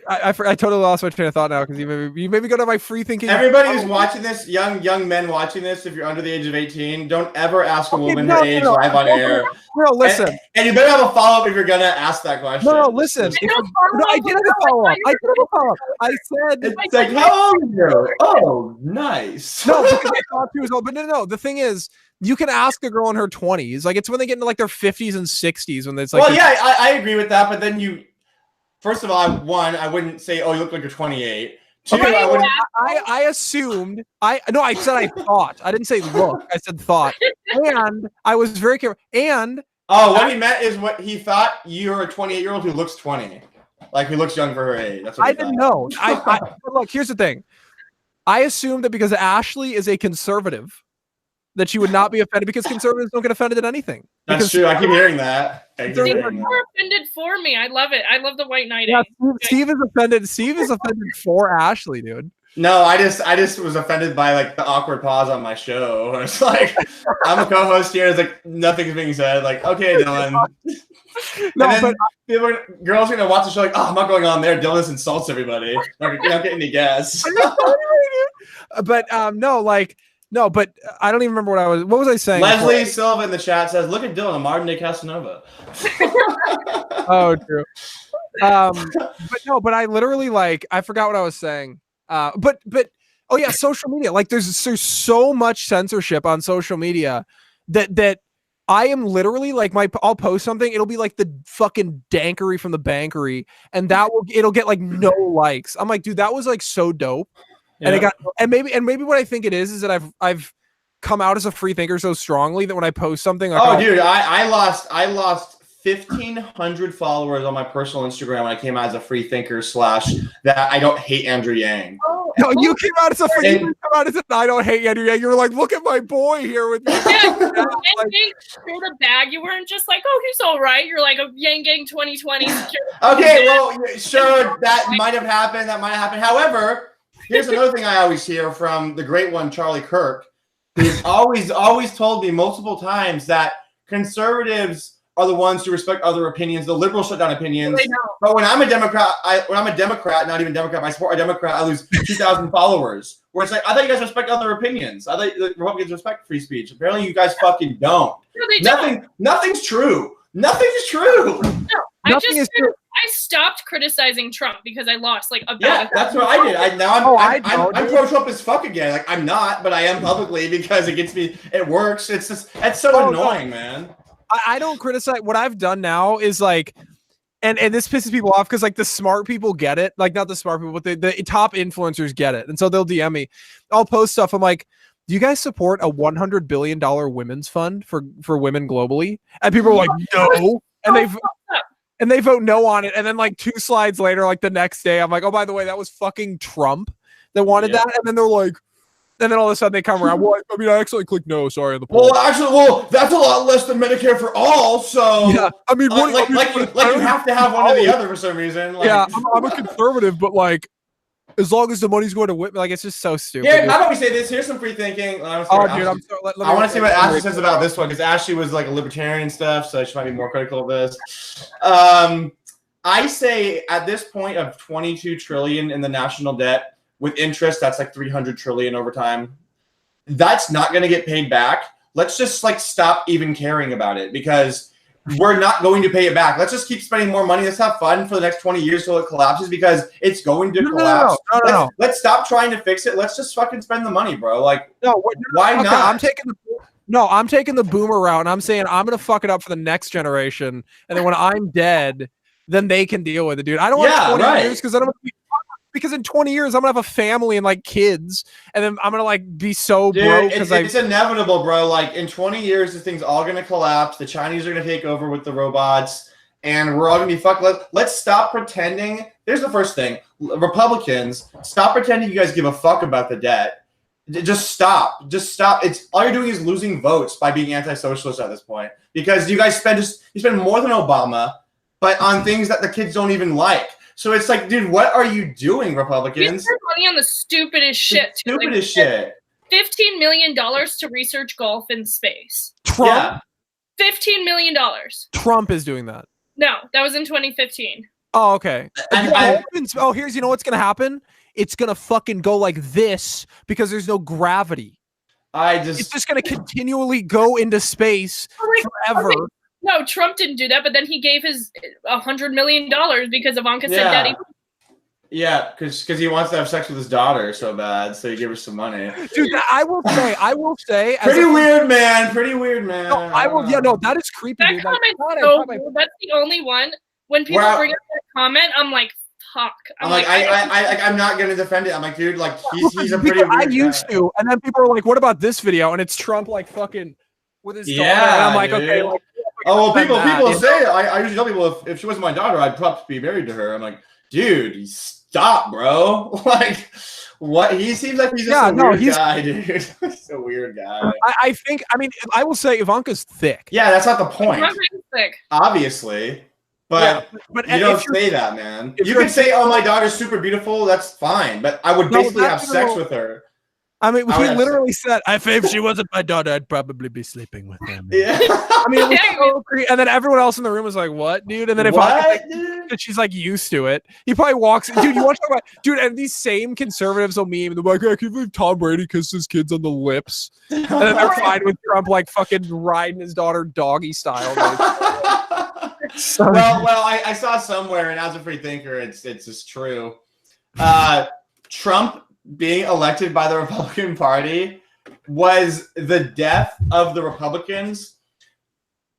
I totally lost my train of thought now because you made me go to my free thinking. Everybody who's watching this, young men watching this, if you're under the age of 18, don't ever ask a woman her age live on air. No, listen. And you better have a follow-up if you're gonna ask that question. No, listen. I did have a follow-up. I said, it's like, how old are you? Oh, nice. No, because I thought she was old. But no. The thing is, you can ask a girl in her 20s. Like, it's when they get into like their 50s and 60s when it's like. Well, yeah, I agree with that. But then you, first of all, I wouldn't say, oh, you look like you're 28. Two, I assumed. I said I thought. I didn't say look. I said thought. And I was very careful. And what he meant is what he thought you're a 28-year-old who looks 20, like who looks young for her age. That's what I didn't know. Look, here's the thing. I assumed that because Ashley is a conservative, that she would not be offended because conservatives don't get offended at anything. That's true. I keep hearing that. They were offended for me. I love it. I love the white knighting. Yeah, Steve is offended. Steve is offended for Ashley, dude. No, I just was offended by like the awkward pause on my show. It's like I'm a co-host here. It's like nothing's being said. Like, okay, Dylan. No, but girls are gonna watch the show like, oh, I'm not going on there. Dylan insults everybody. You're not getting any gas. But no, but I don't even remember what was I saying? Leslie Silva in the chat says, look at Dylan, a modern day Casanova. Oh, true. But I literally I forgot what I was saying. But oh yeah, social media. Like there's so much censorship on social media that I am literally like I'll post something, it'll be like the fucking dankery from the bankery, and it'll get like no likes. I'm like, dude, that was like so dope. Yeah. And maybe what I think it is that I've come out as a free thinker so strongly that when I post something, like, dude, I lost 1,500 followers on my personal Instagram when I came out as a free thinker / that I don't hate Andrew Yang. No, you came out as a free thinker. I don't hate Andrew Yang. You were like, look at my boy here with me. Yeah, and Yang pulled a bag. You weren't just like, oh, he's all right. You're like a Yang Gang 2020. Okay, well, sure, that might have happened. However, here's another thing I always hear from the great one, Charlie Kirk, who's always told me multiple times that conservatives are the ones who respect other opinions. The liberals shut down opinions. But when I'm a Democrat, not even Democrat, I support a Democrat, I lose 2,000 followers. Where it's like, I thought you guys respect other opinions. I thought the Republicans respect free speech. Apparently you guys fucking don't. No, Nothing's true. Nothing's true. No, Nothing is true. I stopped criticizing Trump because I lost like a bag. Yeah, that's what I did. I'm pro-Trump as fuck again. Like I'm not, but I am publicly because it gets me. It works. It's so annoying, man. I don't criticize. What I've done now is like, and this pisses people off because like the smart people get it. Like not the smart people, but the top influencers get it, and so they'll DM me. I'll post stuff. I'm like, do you guys support a $100 billion women's fund for women globally? And people are like, no, and they vote no on it. And then like 2 slides later, like the next day, I'm like, oh, by the way, that was fucking Trump that wanted that. And then they're like, and then all of a sudden they come around. Well, I mean, I actually clicked no. Sorry on the poll. Well, that's a lot less than Medicare for all. So yeah, I mean, you have to have one or the other for some reason. Like, yeah, I'm a conservative, but like, as long as the money's going to whip, like it's just so stupid. Yeah, how about we say this? Here's some free thinking. I want to see what Ashley says about this one because Ashley was like a libertarian and stuff, so she might be more critical of this. I say at this point of 22 trillion in the national debt with interest, that's like 300 trillion over time. That's not going to get paid back. Let's just like stop even caring about it because we're not going to pay it back. Let's just keep spending more money. Let's have fun for the next 20 years till it collapses because it's going to collapse. No. Let's stop trying to fix it. Let's just fucking spend the money, bro. Like, why not? I'm taking the boomer route, and I'm saying I'm going to fuck it up for the next generation, and then when I'm dead, then they can deal with it, dude. I don't want 20 years because I don't. Because in 20 years, I'm gonna have a family and like kids, and then I'm gonna like be so broke. It's inevitable, bro. Like in 20 years, this thing's all gonna collapse. The Chinese are gonna take over with the robots, and we're all gonna be fucked. Let's stop pretending. Here's the first thing: Republicans, stop pretending you guys give a fuck about the debt. Just stop. It's all you're doing is losing votes by being anti-socialist at this point because you guys spend more than Obama, but on things that the kids don't even like. So it's like, dude, what are you doing, Republicans? You spend money on the stupidest shit. Shit. $15 million to research golf in space. Trump. $15 million. Trump is doing that. No, that was in 2015. Oh, okay. I- Here's, you know what's gonna happen? It's gonna fucking go like this because there's no gravity. It's just gonna continually go into space forever. Okay. No, Trump didn't do that, but then he gave his $100 million because Ivanka said daddy. Yeah, because he wants to have sex with his daughter so bad, so he gave her some money. Dude, I will say, pretty weird, man. No, that is creepy. That dude. comment's so weird. That's the only one. When people bring up that comment, I'm like, fuck. I'm not gonna defend it. I'm like, dude, like he's a pretty weird I used guy. to, and then people are like, what about this video? And it's Trump like fucking with his daughter. And I'm like, dude. okay. Like, oh well, people say I usually tell people if she wasn't my daughter, I'd probably be married to her. I'm like, dude, stop, bro. Like, what? He seems like he's just a weird guy, dude. He's a weird guy. I will say Ivanka's thick. Yeah, that's not the point. Thick. Obviously. But you don't say that, man. You can say, oh, my daughter's super beautiful. That's fine. But I would basically have sex with her. I mean, he literally said, if she wasn't my daughter, I'd probably be sleeping with them. Yeah. I mean, it was so creepy. And then everyone else in the room was like, what, dude? And then she's like used to it. He probably walks, dude, you want to talk about, dude, and these same conservatives will meme. They're like, I can't believe Tom Brady kissed his kids on the lips. And then they're fine with Trump, like, fucking riding his daughter doggy style. Well, I saw somewhere, and as a free thinker, it's just true. Trump being elected by the Republican Party was the death of the Republicans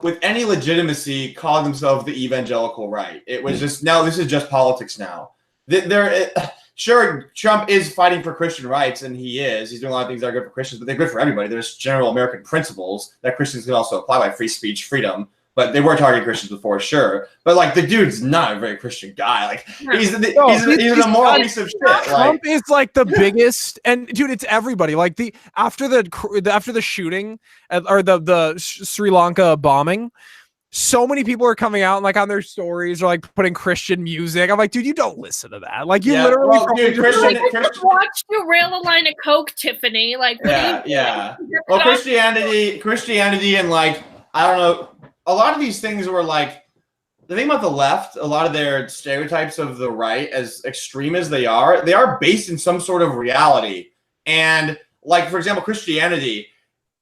with any legitimacy calling themselves the evangelical right. It was just, now this is just politics now. Sure, Trump is fighting for Christian rights, and he is. He's doing a lot of things that are good for Christians, but they're good for everybody. There's general American principles that Christians can also apply, by free speech, freedom. But they were targeting Christians before, sure. But like, the dude's not a very Christian guy. Like, he's an immoral piece of shit. Trump is like the biggest, and dude, it's everybody. Like after the shooting or the Sri Lanka bombing, so many people are coming out and like on their stories or like putting Christian music. I'm like, dude, you don't listen to that. Like, you literally watch you rail a line of Coke, Tiffany. Like, yeah. Well, Christianity, and like, I don't know. A lot of these things were like, the thing about the left, a lot of their stereotypes of the right, as extreme as they are based in some sort of reality. And like, for example, Christianity,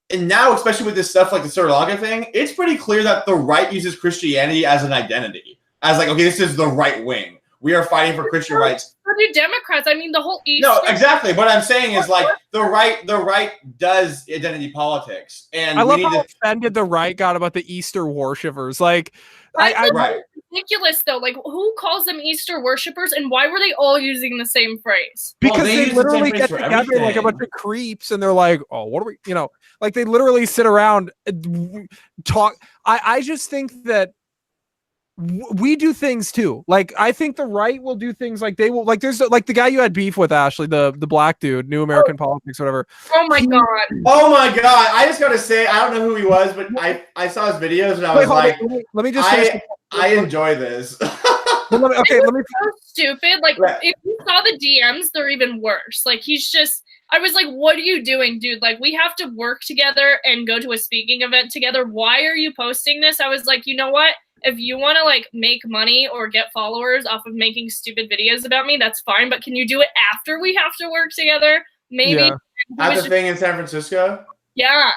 and now, especially with this stuff like the Sri Lanka thing, it's pretty clear that the right uses Christianity as an identity. As like, okay, this is the right wing. We are fighting for Christian rights. So do Democrats. I mean, the whole East. No, exactly. What I'm saying is like the right does identity politics, and I love how offended the right got about the Easter worshippers. Like, right. Ridiculous though. Like, who calls them Easter worshippers, and why were they all using the same phrase? Because they literally get together like a bunch of creeps, and they're like, "Oh, what are we?" You know, like they literally sit around and talk. I just think that we do things too. Like, I think the right will do things like they will. Like, there's like the guy you had beef with, Ashley, the black dude, New American Politics, whatever. Oh my god. Oh my god. I just gotta say, I don't know who he was, but I saw his videos and I was like, let me just. I enjoy this. Let me. So stupid. Like, if you saw the DMs, they're even worse. Like, he's just. I was like, what are you doing, dude? Like, we have to work together and go to a speaking event together. Why are you posting this? I was like, you know what? If you want to like make money or get followers off of making stupid videos about me, that's fine. But can you do it after we have to work together? Maybe. Yeah. At the thing in San Francisco? Yeah.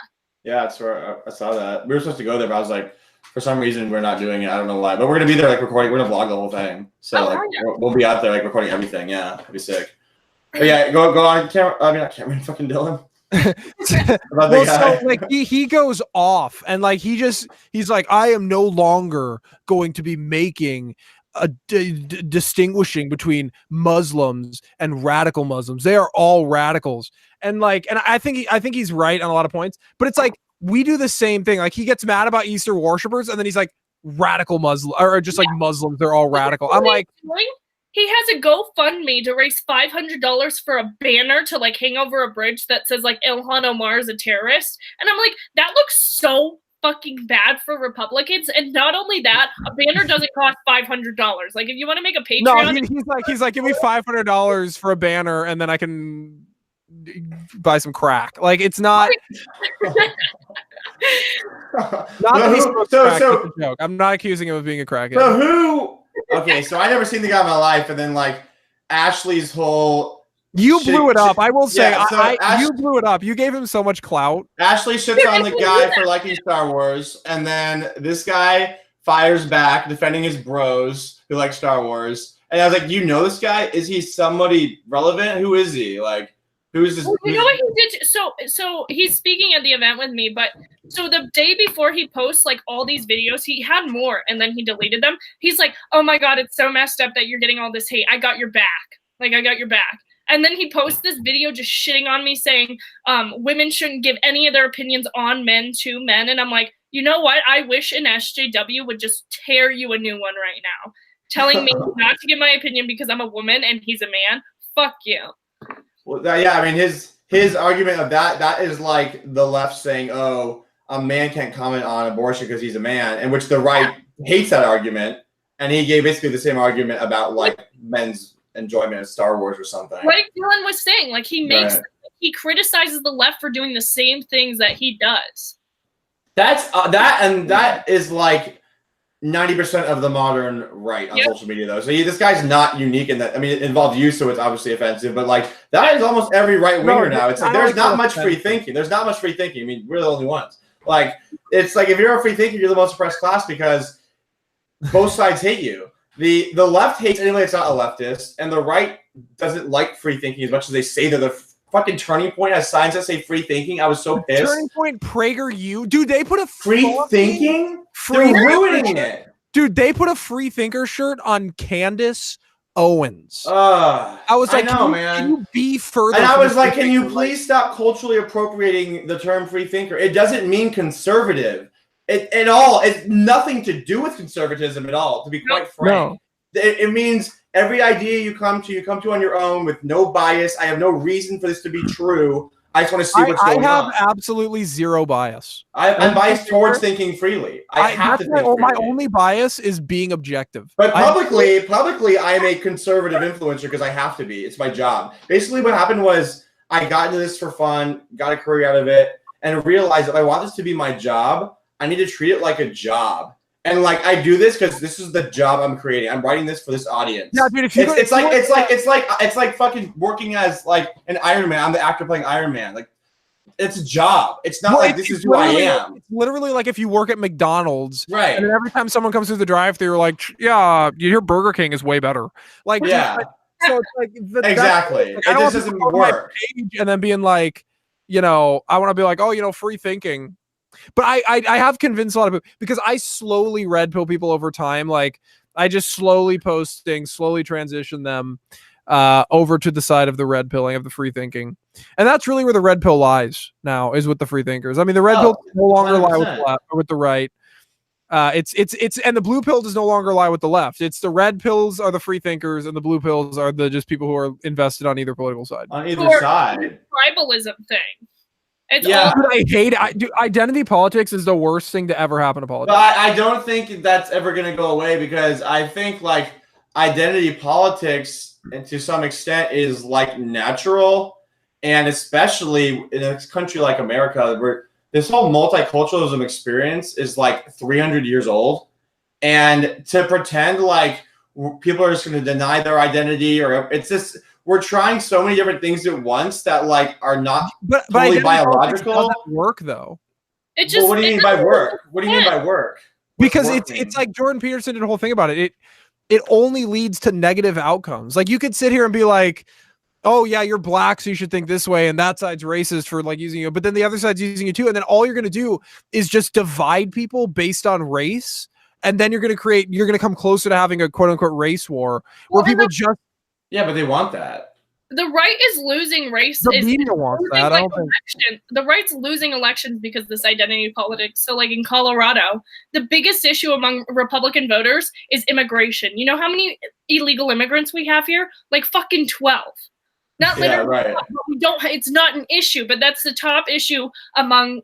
Yeah, that's where I saw that. We were supposed to go there, but I was like, for some reason, we're not doing it. I don't know why. But we're going to be there like recording. We're going to vlog the whole thing. So we'll be out there like recording everything. Yeah, it'll be sick. But yeah, go on camera. I mean, not camera, fucking Dylan. So like he goes off and like he's like, I am no longer going to be making a distinguishing between Muslims and radical Muslims. They are all radicals. And like, and I think he's right on a lot of points, but it's like we do the same thing. Like, he gets mad about Easter worshipers and then he's like, radical Muslim, or just like Muslims, they're all radical. I'm like, he has a GoFundMe to raise $500 for a banner to like hang over a bridge that says like Ilhan Omar is a terrorist. And I'm like, that looks so fucking bad for Republicans. And not only that, a banner doesn't cost $500. Like, if you want to make a Patreon, no, he's like, give me $500 for a banner, and then I can buy some crack. Like, it's not. Not that he's a joke. I'm not accusing him of being a crackhead. So who? okay, so I never seen the guy in my life, and then like Ashley's whole You blew it up. I will say, Yeah, so you blew it up. You gave him so much clout. Ashley shits on the guy for liking Star Wars, and then this guy fires back, defending his bros who like Star Wars. And I was like, you know this guy? Is he somebody relevant? Who is he? Like, who's this? Well, you know what he did? So he's speaking at the event with me, but so the day before he posts like all these videos, he had more and then he deleted them. He's like, oh my God, it's so messed up that you're getting all this hate. I got your back. Like, I got your back. And then he posts this video just shitting on me saying women shouldn't give any of their opinions on men to men. And I'm like, you know what? I wish an SJW would just tear you a new one right now. Telling me not to give my opinion because I'm a woman and he's a man. Fuck you. Well, yeah, I mean, his argument of that is like the left saying, oh, a man can't comment on abortion because he's a man, in which the right hates that argument. And he gave basically the same argument about like men's enjoyment of Star Wars or something. Like Dylan was saying, like he criticizes the left for doing the same things that he does. That's that is like 90% of the modern right on social media, though. So this guy's not unique in that. I mean, it involves you, so it's obviously offensive. But like that is almost every right winger now. It's like there's not much free thinking. There's not much free thinking. I mean, we're the only ones. Like it's like if you're a free thinker, you're the most oppressed class because both sides hate you. The left hates anybody that's not a leftist, and the right doesn't like free thinking as much as they say they're the fucking Turning Point has signs that say free thinking. I was so pissed. Turning Point, PragerU, dude. They put a free thinking. They're ruining it, dude. They put a free thinker shirt on Candace Owens. I was like, can you be further? And I was like, can you please stop culturally appropriating the term free thinker? It doesn't mean conservative. At all. It's nothing to do with conservatism at all, to be quite frank. No. It means every idea you come to on your own with no bias. I have no reason for this to be true. I just want to see what's going on. I have absolutely zero bias. I'm biased towards thinking freely. I have to think freely. My only bias is being objective. But publicly, I am a conservative influencer because I have to be. It's my job. Basically, what happened was I got into this for fun, got a career out of it, and realized if I want this to be my job, I need to treat it like a job. And like I do this because this is the job I'm creating. I'm writing this for this audience. Yeah, dude, if you it's like fucking working as like an Iron Man. I'm the actor playing Iron Man. Like it's a job. It's not like this is who I am. It's literally like if you work at McDonald's, right? And then every time someone comes through the drive-thru, you're like, yeah, your Burger King is way better. Like, yeah. So it's like exactly. It just doesn't work. And then being like, I want to be like, oh, free thinking. But I have convinced a lot of people because I slowly red pill people over time. Like I just slowly post things, slowly transition them over to the side of the red pilling of the free thinking. And that's really where the red pill lies now, is with the free thinkers. I mean, the red pill no longer 100%. Lie with the left or with the right. It's and the blue pill does no longer lie with the left. It's the red pills are the free thinkers and the blue pills are the just people who are invested on either political side. On either side. Tribalism thing. I hate it. Dude, identity politics is the worst thing to ever happen to politics. But I don't think that's ever going to go away because I think like identity politics, and to some extent, is like natural, and especially in a country like America, where this whole multiculturalism experience is like 300 years old, and to pretend like people are just going to deny their identity, or it's just. We're trying so many different things at once that like are not totally biological. Doesn't work though. It just. What do you mean by work? What do you mean by work? Because it's like Jordan Peterson did a whole thing about it. It only leads to negative outcomes. Like you could sit here and be like, oh yeah, you're black, so you should think this way, and that side's racist for like using you, but then the other side's using you too, and then all you're gonna do is just divide people based on race, and then you're gonna come closer to having a quote unquote race war where people just. Yeah, but they want that. The right is losing race. The media wants that. The right's losing elections because of this identity politics. So, like in Colorado, the biggest issue among Republican voters is immigration. You know how many illegal immigrants we have here? Like fucking 12. Not literally. Yeah, right. We don't. It's not an issue, but that's the top issue among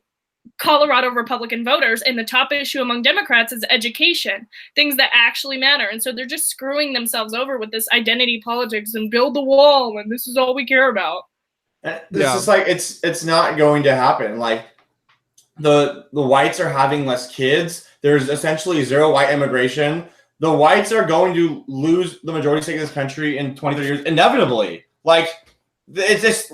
Colorado Republican voters, and the top issue among Democrats is education, things that actually matter. And so they're just screwing themselves over with this identity politics and build the wall, and this is all we care about. This is like it's not going to happen. Like the whites are having less kids. There's essentially zero white immigration. the whites are going to lose the majority stake in this country in 20, 30 years, inevitably. Like, it's just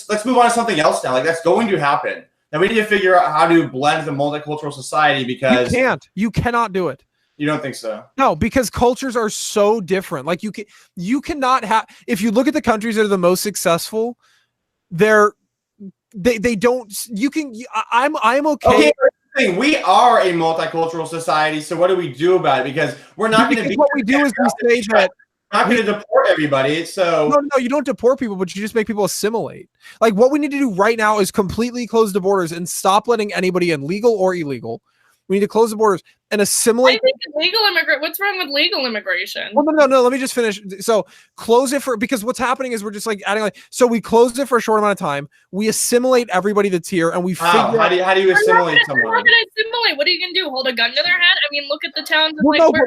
let's move on to something else now. Like, that's going to happen. Now we need to figure out how to blend the multicultural society because you cannot do it. You don't think so? No, because cultures are so different. Like you cannot have. If you look at the countries that are the most successful, they don't. You can. I'm okay. We are a multicultural society, so what do we do about it? Because we're not going to be. What we do is we say that. We're not going to deport everybody. So no, you don't deport people, but you just make people assimilate. Like what we need to do right now is completely close the borders and stop letting anybody in, legal or illegal. We need to close the borders and assimilate. I think legal What's wrong with legal immigration? Well, no. Let me just finish. So close it because what's happening is we're just like adding so we close it for a short amount of time. We assimilate everybody that's here, and we figure how do you assimilate someone? How can I assimilate? What are you gonna do? Hold a gun to their head? I mean, look at the towns. Well, no, but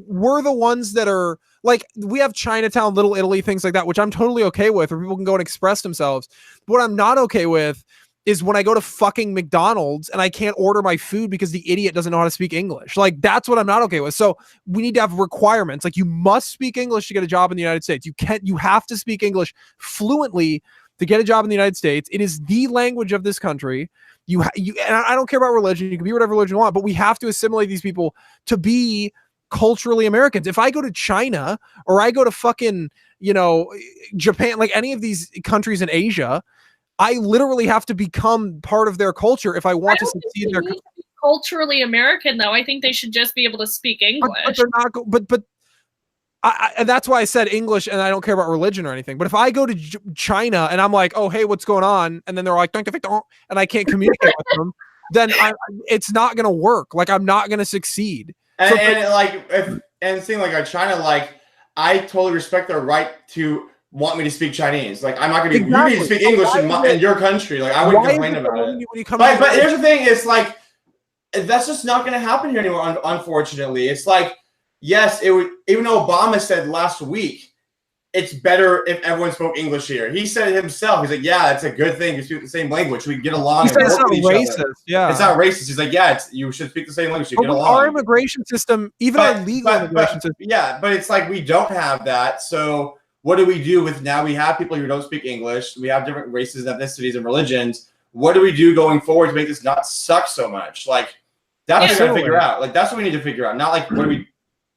we're the ones that are like we have Chinatown, Little Italy, things like that, which I'm totally okay with, where people can go and express themselves. But what I'm not okay with is when I go to fucking McDonald's and I can't order my food because the idiot doesn't know how to speak English. Like that's what I'm not okay with. So we need to have requirements. Like you must speak English to get a job in the United States. You have to speak English fluently to get a job in the United States. It is the language of this country. And I don't care about religion. You can be whatever religion you want, but we have to assimilate these people to be culturally Americans. If I go to China or I go to fucking, Japan, like any of these countries in Asia, I literally have to become part of their culture if I want to succeed in their culture. Culturally American, though. I think they should just be able to speak English. But they're not. But and that's why I said English, and I don't care about religion or anything. But if I go to China and I'm like, oh hey, what's going on? And then they're like, don't, and I can't communicate with them, then it's not gonna work. Like I'm not gonna succeed. And seeing like China, like I totally respect their right to want me to speak Chinese. Like I'm not going to. You need to speak English in your country. Like I wouldn't complain about it. But here's the thing: it's like that's just not going to happen here anymore. Unfortunately, it's like yes, it would. Even though Obama said last week, it's better if everyone spoke English here. He said it himself. He's like, yeah, it's a good thing to speak the same language. We can get along. He said it's not racist. Yeah, it's not racist. He's like, yeah, you should speak the same language. You get along. Our immigration system, even our legal immigration system. Yeah, but it's like we don't have that. So what do we do with now? We have people who don't speak English. We have different races, ethnicities, and religions. What do we do going forward to make this not suck so much? Like that's what we got to figure out. Like that's what we need to figure out. Not like what do we?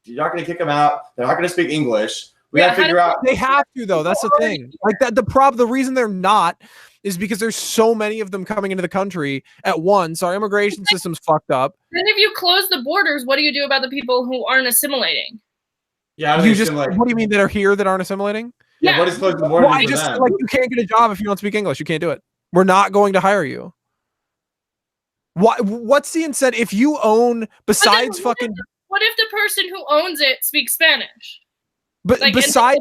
You're not going to kick them out. They're not going to speak English. We got to figure out. They have to though. That's the thing. Like that. The reason they're not is because there's so many of them coming into the country at once. Our immigration system's fucked up. Then if you close the borders, what do you do about the people who aren't assimilating? Yeah, what do you mean that are here that aren't assimilating? Yeah, what is closing the borders? Like you can't get a job if you don't speak English. You can't do it. We're not going to hire you. What's the incentive if you own besides fucking? What if the person who owns it speaks Spanish? But like, besides,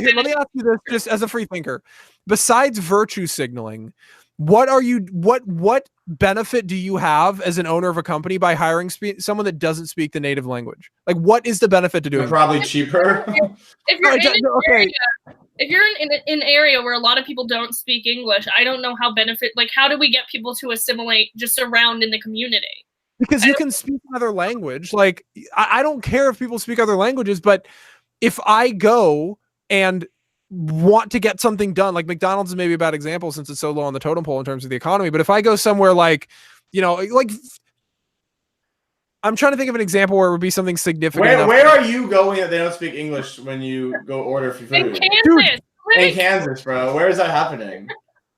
here, let me ask you this, just as a free thinker. Besides virtue signaling, what benefit do you have as an owner of a company by hiring someone that doesn't speak the native language? Like, what is the benefit to doing? Probably cheaper. If you're in an area where a lot of people don't speak English, I don't know how how do we get people to assimilate just around in the community? Because you can speak another language. Like, I don't care if people speak other languages, but if I go and want to get something done, like McDonald's is maybe a bad example since it's so low on the totem pole in terms of the economy. But if I go somewhere like I'm trying to think of an example where it would be something significant. Where are you going that they don't speak English when you go order for food? In Kansas. In Kansas, bro. Where is that happening?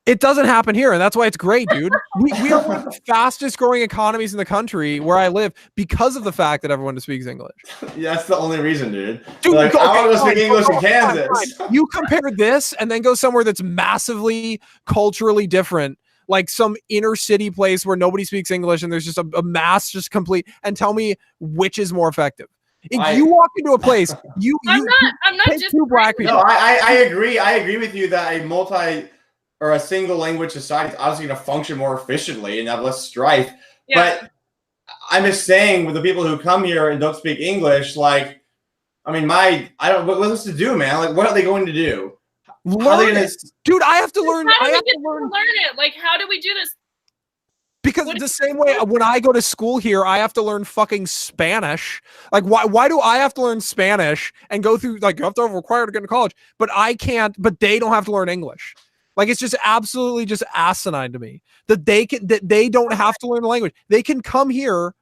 It doesn't happen here, and that's why it's great, dude. We are one of the fastest growing economies in the country where I live because of the fact that everyone speaks English. Yeah, that's the only reason, dude. Like, I want to speak English in Kansas. Fine. You compare this and then go somewhere that's massively culturally different, like some inner city place where nobody speaks English and there's just a mass just complete, and tell me which is more effective. If you walk into a place, I'm not just two black people. No, I agree. I agree with you that a single language society is obviously going to function more efficiently and have less strife. Yeah. But I'm just saying, with the people who come here and don't speak English, like, I mean, what's to do, man? Like, what are they going to do? Learn it. Dude, I have to learn. How do we learn it? Like, how do we do this? Because the same way when I go to school here, I have to learn fucking Spanish. Like, why do I have to learn Spanish and go through, like, you have to require to get into college, but I can't, but they don't have to learn English. Like, it's just absolutely just asinine to me that they don't have to learn the language. They can come here.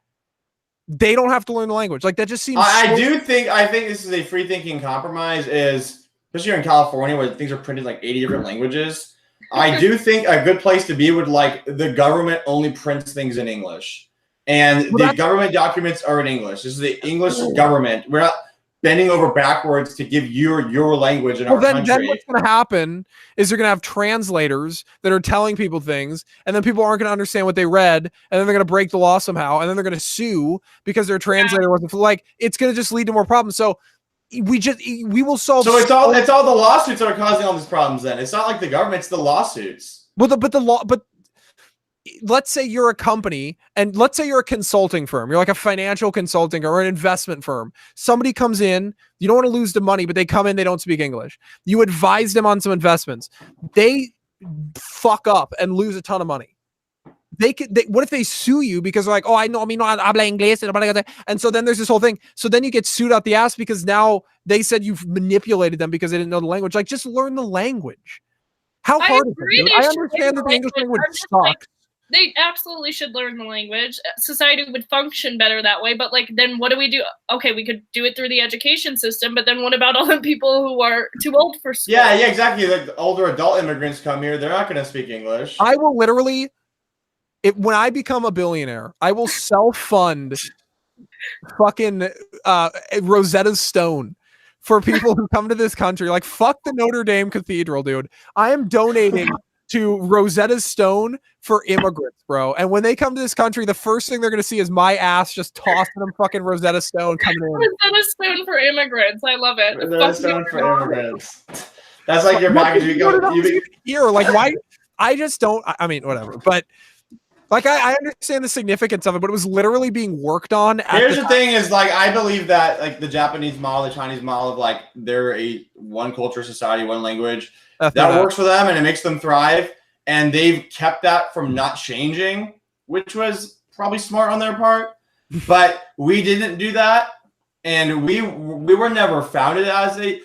They don't have to learn the language. Like, that just seems. I think this is a free thinking compromise, is especially here in California where things are printed like 80 different languages. I do think a good place to be would, like, the government only prints things in English, and the government documents are in English. This is the English government. We're not bending over backwards to give your language in our country. Then what's going to happen is you're going to have translators that are telling people things, and then people aren't going to understand what they read, and then they're going to break the law somehow, and then they're going to sue because their translator wasn't, like, it's going to just lead to more problems. So we will solve. So it's all the lawsuits that are causing all these problems. Then it's not like the government; it's the lawsuits. But let's say you're a company, and let's say you're a consulting firm. You're like a financial consulting or an investment firm. Somebody comes in, you don't want to lose the money, but they come in, they don't speak English. You advise them on some investments. They fuck up and lose a ton of money. What if they sue you because they're like, oh, I know, habla inglés, and so then there's this whole thing. So then you get sued out the ass because now they said you've manipulated them because they didn't know the language. Like, just learn the language. How hard is it? I understand that the English language sucks. Like, they absolutely should learn the language. Society would function better that way. But, like, then what do we do? Okay, we could do it through the education system, but then what about all the people who are too old for school? Yeah, exactly. Like, the older adult immigrants come here, they're not going to speak English. I will literally. When I become a billionaire, I will self-fund fucking Rosetta Stone for people who come to this country. Like, fuck the Notre Dame Cathedral, dude. I am donating to Rosetta Stone for immigrants, bro. And when they come to this country, the first thing they're going to see is my ass just tossing them fucking Rosetta Stone coming in. Rosetta Stone for immigrants. I love it. Rosetta Stone for immigrants. That's like your package. Here, like, why? I just don't. I mean, whatever. But. Like, I understand the significance of it, but it was literally being worked on. Here's the thing is, like, I believe that, like, the Japanese model, the Chinese model of, like, they're a one culture society, one language, that works for them and it makes them thrive. And they've kept that from not changing, which was probably smart on their part. But we didn't do that. And we were never founded as the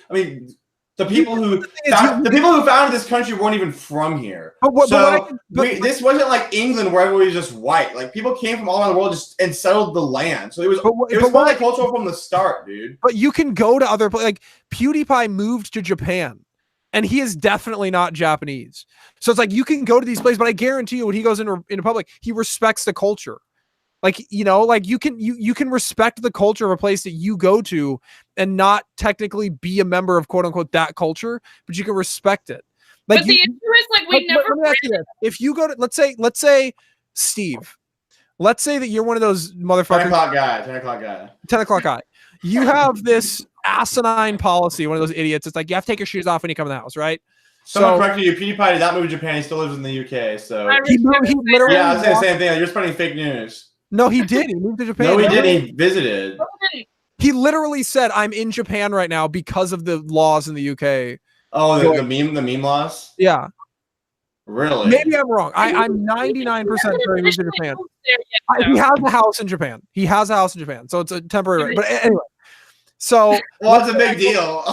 people who founded this country weren't even from here. This wasn't like England where everybody was just white. Like, people came from all around the world and settled the land. So it was multicultural from the start, dude. But you can go to other places. Like, PewDiePie moved to Japan, and he is definitely not Japanese. So it's like, you can go to these places, but I guarantee you, when he goes into public, he respects the culture. Like, you know, like, you can respect the culture of a place that you go to and not technically be a member of, quote unquote, that culture, but you can respect it. Like, but the issue is, like, we never. Let me ask you this. If you go to, let's say Steve, let's say that you're one of those motherfuckers. 10 o'clock guy. You have this asinine policy, one of those idiots. It's like, you have to take your shoes off when you come in the house, right? Someone corrected you. PewDiePie did not move to Japan. He still lives in the UK. So he literally. Yeah, I was saying the same thing. You're spreading fake news. No, he did. He moved to Japan. No, he didn't. He visited. He literally said, "I'm in Japan right now because of the laws in the UK." Oh, the meme laws? Yeah. Really? Maybe I'm wrong. I'm 99% sure he moved to Japan. He has a house in Japan. So it's a temporary. But anyway. So, well, it's a big deal.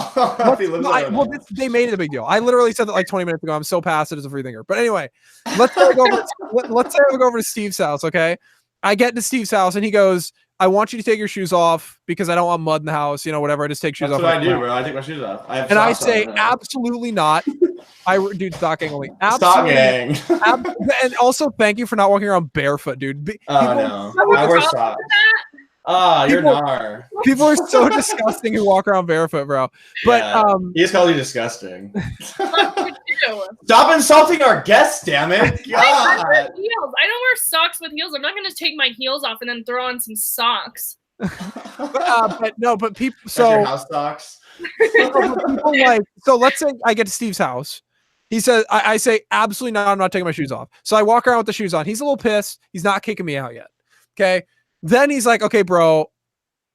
They made it a big deal. I literally said that like 20 minutes ago. I'm so passive as a free thinker. But anyway, let's say I go over to Steve's house, okay? I get to Steve's house and he goes, I want you to take your shoes off because I don't want mud in the house, whatever. I just take shoes off. That's what I do, bro. I take my shoes off. I say, absolutely not. Dude, stock gang only. Stock gang. And also, thank you for not walking around barefoot, dude. No. I wear socks. You're nar. People are so disgusting who walk around barefoot, bro. But he just called you disgusting. Stop insulting our guests, damn it! God. I don't wear socks with heels. I'm not going to take my heels off and then throw on some socks. but people. So your house socks. So let's say I get to Steve's house. He says, I say, absolutely not. I'm not taking my shoes off. So I walk around with the shoes on. He's a little pissed. He's not kicking me out yet. Okay. Then he's like, okay, bro,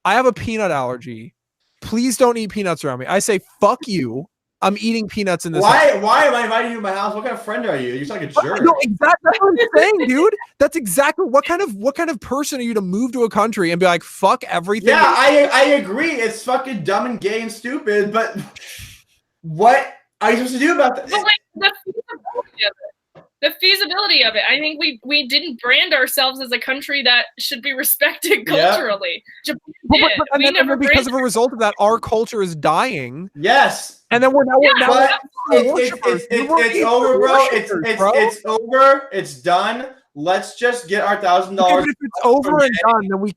I have a peanut allergy. Please don't eat peanuts around me. I say, fuck you. I'm eating peanuts in this. Why am I inviting you to my house? What kind of friend are you? You're like a jerk. No, exactly. That's what I'm saying, dude. That's exactly what kind of person are you to move to a country and be like, fuck everything? Yeah, I agree. It's fucking dumb and gay and stupid, but what are you supposed to do about that? But like the feasibility of it. I think we didn't brand ourselves as a country that should be respected culturally. But because of a result of that, our culture is dying. Yes. And then we're it's over, bro. It's over. It's done. Let's just get our $1,000. If it's over and done, then we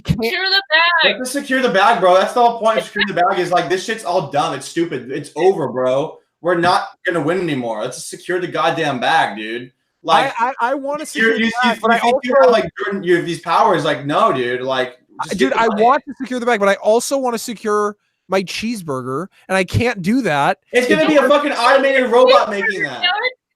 can't secure the bag. Let's secure the bag, bro. That's the whole point of securing the bag. Is like this shit's all dumb. It's stupid. It's over, bro. We're not gonna win anymore. Let's just secure the goddamn bag, dude. Like I want to secure the bag, but I also you have these powers. Like no, dude. Like dude, I want to secure the bag, but I also want to secure my cheeseburger, and I can't do that. It's gonna be a fucking automated robot making that.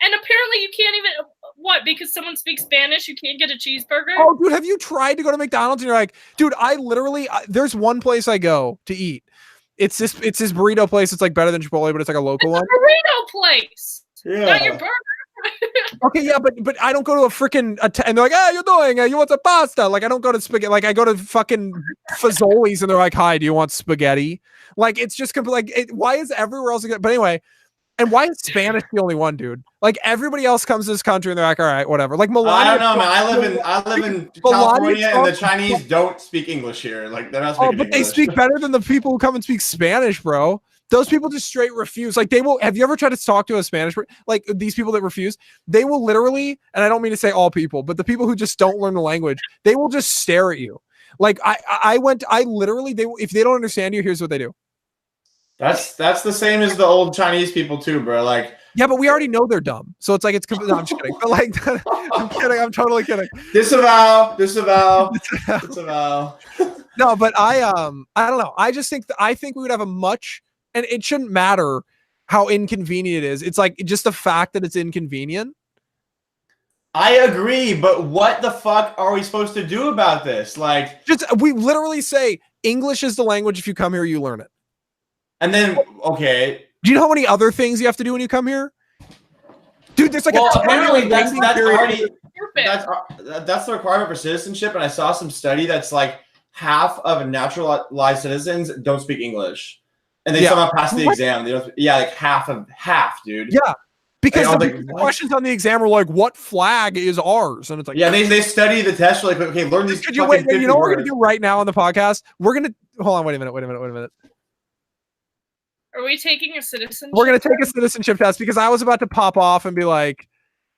And apparently, you can't even. What? Because someone speaks Spanish, you can't get a cheeseburger? Oh, dude, have you tried to go to McDonald's and you're like, dude, I literally there's one place I go to eat. It's this burrito place. It's like better than Chipotle, but it's like a local one. Burrito place. Yeah. Not your burger. Okay, yeah, but I don't go to a freaking and they're like, "Hey, you're doing? You want some pasta?" Like I don't go to spaghetti. Like I go to fucking Fazoli's and they're like, "Hi, do you want spaghetti?" Like it's just why is everywhere else? But anyway, and why is Spanish the only one, dude? Like everybody else comes to this country and they're like, "All right, whatever." Like Melania. I don't know, man. I live in California and the Chinese don't speak English here. Like they're not speaking but English. They speak better than the people who come and speak Spanish, bro. Those people just straight refuse. Like they will. Have you ever tried to talk to a Spanish? Like these people that refuse, they will literally. And I don't mean to say all people, but the people who just don't learn the language, they will just stare at you. Like I literally. If they don't understand you, here's what they do. That's the same as the old Chinese people too, bro. Like yeah, but we already know they're dumb, so it's like it's. No, I'm just kidding. But like, I'm kidding. I'm totally kidding. Disavow. No, but I don't know. I just think I think we would have a much. And it shouldn't matter how inconvenient it is. It's like just the fact that it's inconvenient. I agree, but what the fuck are we supposed to do about this? Like, we literally say English is the language. If you come here, you learn it. And then, okay. Do you know how many other things you have to do when you come here? Dude, there's like apparently that's already that's the requirement for citizenship. And I saw some study that's like half of naturalized citizens don't speak English. And they somehow pass the exam. They don't, like half, dude. Yeah, because the questions on the exam were like, "What flag is ours?" And it's like, they study the test. Like, okay, learn these. You know what we're gonna do right now on the podcast? We're gonna hold on. Wait a minute. Are we taking a citizenship? We're gonna take a citizenship test because I was about to pop off and be like,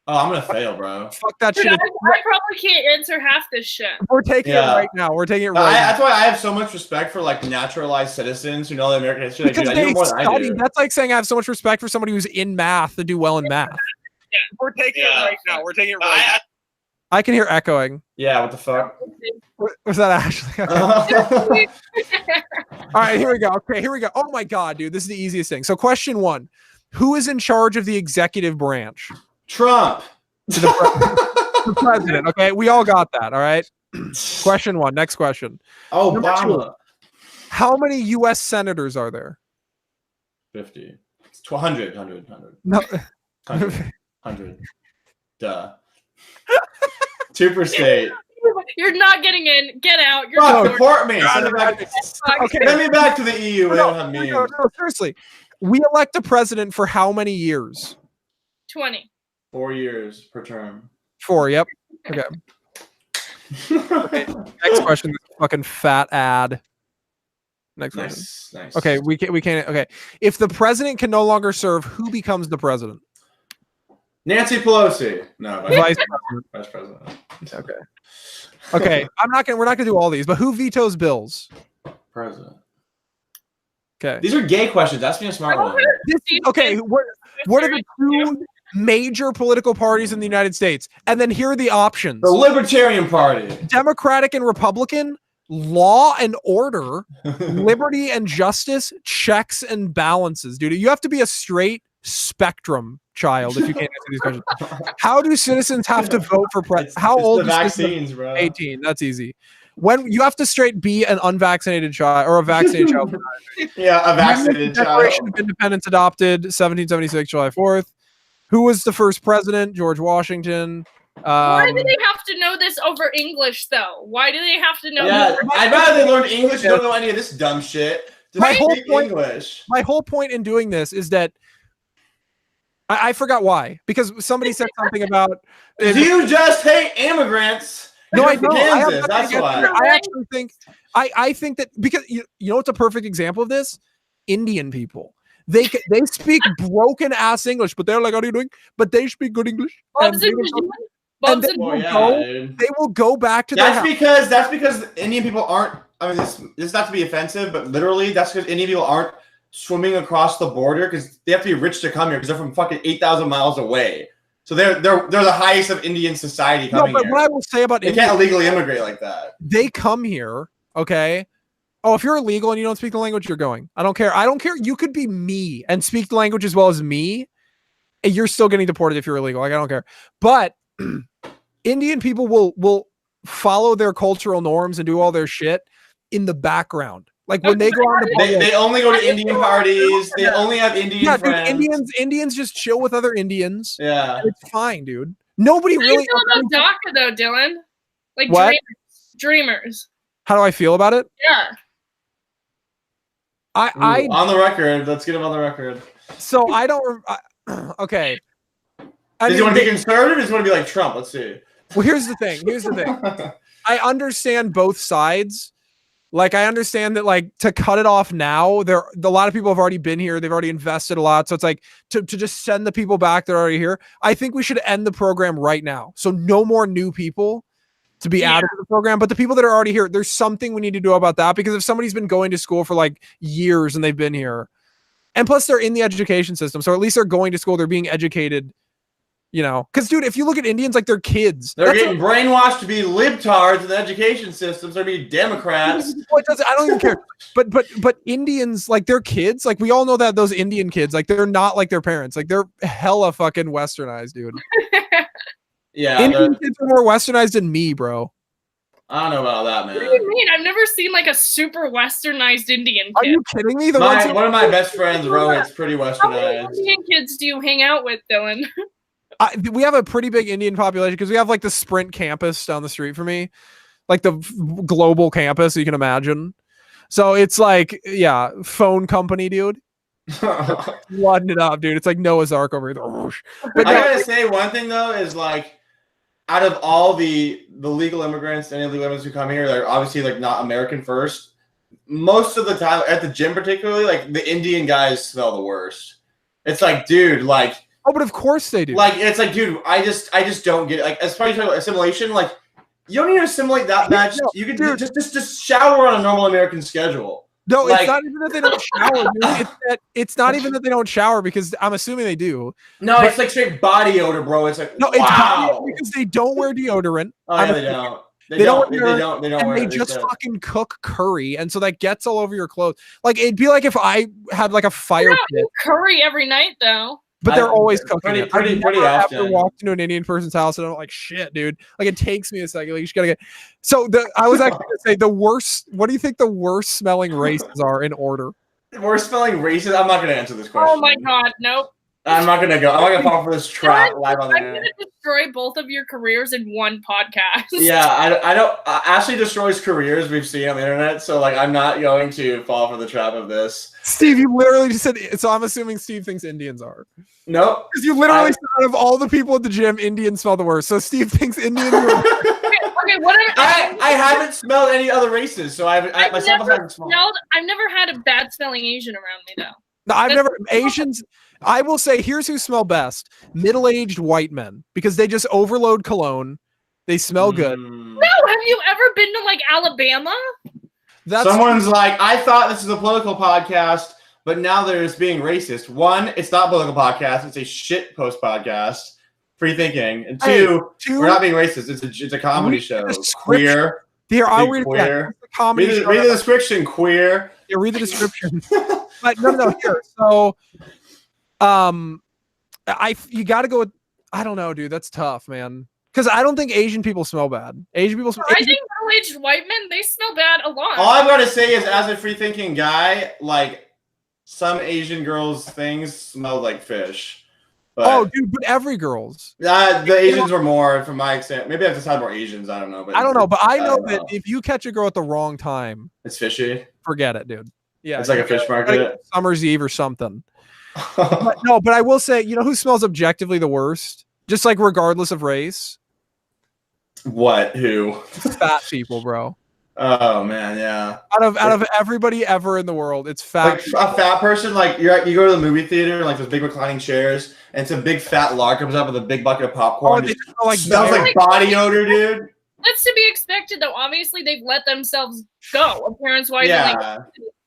"Oh, I'm gonna fail, bro. Fuck that shit." I probably can't answer half this shit. We're taking it right now. We're taking it right now. That's why I have so much respect for like naturalized citizens who know the American history. Because they study. That's like saying I have so much respect for somebody who's in math to do well in math. Yeah. We're taking it right now. We're taking it right now. I can hear echoing. Yeah, what the fuck? Was that Ashley? Okay. All right, here we go. Okay, here we go. Oh my God, dude, this is the easiest thing. So question 1, who is in charge of the executive branch? Trump. The president. Okay, we all got that. All right. Question 1. Next question. Oh, Obama. How many U.S. senators are there? 50. It's 100. No. 100. Duh. 2 per state. You're not getting in. Get out. You're deport me. Send me back to the EU. We don't have memes. No, seriously. We elect a president for how many years? 20. 4 years per term. 4. Yep. Okay. Next question. This fucking fat ad. Next question. Nice. Okay, we can't. Okay, if the president can no longer serve, who becomes the president? Nancy Pelosi. No, Vice President. Okay. We're not gonna do all these, but who vetoes bills? President. Okay. These are gay questions. Ask me a smart one. Okay. What are the 2 major political parties in the United States? And then here are the options: the Libertarian Party, Democratic and Republican, law and order, liberty and justice, checks and balances. Dude, you have to be a straight spectrum child if you can't answer these questions. How do citizens have to vote for president? How old? The vaccines, bro. 18. That's easy. when you have to straight be an unvaccinated child or a vaccinated child. Yeah, a vaccinated Declaration child. of Independence adopted 1776, July 4th. Who was the first president? George Washington. Why do they have to know this over English, though? Why do they have to know? Yeah, I'd rather they learn English and don't know any of this dumb shit. Just speak English. My whole point in doing this is that I forgot why. Because somebody said something about. Do you just hate immigrants? No, I don't. Kansas, that's why. I actually think I think that because you know what's a perfect example of this? Indian people. They speak broken ass English, but they're like, "How are you doing?" But they speak good English. And they will go back to that's because Indian people aren't. I mean, this is not to be offensive, but literally, that's because Indian people aren't swimming across the border because they have to be rich to come here because they're from fucking 8,000 miles away. So they're the highest of Indian society coming here. What I will say about they can't illegally immigrate like that. They come here, okay. Oh, if you're illegal and you don't speak the language, you're going. I don't care. I don't care. You could be me and speak the language as well as me, and you're still getting deported if you're illegal. Like I don't care. But Indian people will follow their cultural norms and do all their shit in the background. Like when they go on they only go to Indian parties. They only have Indian friends. Dude, Indians just chill with other Indians. Yeah, it's fine, dude. Nobody really. How do you feel about DACA though, Dylan? Like what? Dreamers. How do I feel about it? Yeah. I on the record. Let's get him on the record. So I don't. Okay. Does he want to be conservative? Or does he want to be like Trump? Let's see. Well, here's the thing. I understand both sides. Like I understand that, like to cut it off now, a lot of people have already been here. They've already invested a lot. So it's like to just send the people back that are already here. I think we should end the program right now. So no more new people to be added to the program. But the people that are already here, there's something we need to do about that, because if somebody's been going to school for like years and they've been here, and plus they're in the education system, so at least they're going to school, they're being educated. You know, because dude, if you look at Indians, like they're kids. They're getting brainwashed to be libtards in the education systems. They're being Democrats. I don't even care. But Indians, like they're kids. Like we all know that those Indian kids, like they're not like their parents. Like they're hella fucking westernized, dude. Yeah, Indian kids are more westernized than me, bro. I don't know about that, man. What do you mean? I've never seen like a super westernized Indian kid. Are you kidding me? One of my best friends, Rohit's pretty westernized. How many Indian kids do you hang out with, Dylan? We have a pretty big Indian population because we have like the Sprint campus down the street from me, like the global campus, you can imagine. So it's like, yeah, phone company, dude. Flooding it up, dude. It's like Noah's Ark over here. But I gotta say one thing though is like, out of all the legal immigrants and illegal immigrants who come here, they're obviously like not American first. Most of the time at the gym, particularly, like the Indian guys smell the worst. It's like, dude, like. Oh, but of course they do. Like it's like, dude, I just don't get it. Like as far as assimilation, like you don't need to assimilate that much. No, you can just shower on a normal American schedule. No, like, it's not even that they don't shower. Dude. It's not even that they don't shower, because I'm assuming they do. No, it's like straight body odor, bro. It's like, no, it's body odor because they don't wear deodorant. Oh yeah, they don't. They don't. And they just fucking cook curry, and so that gets all over your clothes. Like it'd be like if I had like a fire pit. Curry every night though. But they're always cooking. Pretty often. I've walked into an Indian person's house and I'm like, shit, dude. Like it takes me a second. Like you just gotta get. So I was actually gonna say the worst. What do you think the worst smelling races are in order? Worst smelling races? I'm not gonna answer this question. Oh my god, nope. I'm not gonna go. I'm not gonna fall for this trap live on the air. I'm gonna destroy both of your careers in one podcast. Yeah, I don't. Ashley destroys careers we've seen on the internet, so like I'm not going to fall for the trap of this. Steve, you literally just said. So I'm assuming Steve thinks Indians are. Nope. Because you literally said out of all the people at the gym, Indians smell the worst. So Steve thinks Indians are. Okay, whatever. I haven't smelled any other races, so I've never smelled. I've never had a bad smelling Asian around me though. No, I've never Asians. I will say, here's who smell best: middle-aged white men, because they just overload cologne. They smell good. No, have you ever been to like Alabama? Someone's like, I thought this is a political podcast, but now they're just being racist. One, it's not a political podcast; it's a shit post podcast. Free thinking, and two, we're not being racist. It's a comedy show. Queer. Here, I'll read it. Read the description. Queer. Yeah, read the description. But no. Here, so, you got to go with. I don't know, dude. That's tough, man. Because I don't think Asian people smell bad. Asian people smell. I think middle-aged white men, they smell bad a lot. All I've got to say is, as a free-thinking guy, like some Asian girls' things smell like fish. But, oh, dude, but every girl's. the Asians were more, from my extent. Maybe I've just had more Asians. I don't know. But I know that if you catch a girl at the wrong time, it's fishy. Forget it, dude. Yeah, it's like a fish market. Like Summer's Eve or something. But I will say, you know who smells objectively the worst? Just like regardless of race. What? Who? Fat people, bro. Oh man, yeah. Out of everybody ever in the world, it's fat. Like a fat person, like you go to the movie theater, like those big reclining chairs, and some big fat lard comes up with a big bucket of popcorn. Oh, It smells like body odor, dude. That's to be expected, though. Obviously, they've let themselves go. Appearance-wise, Yeah.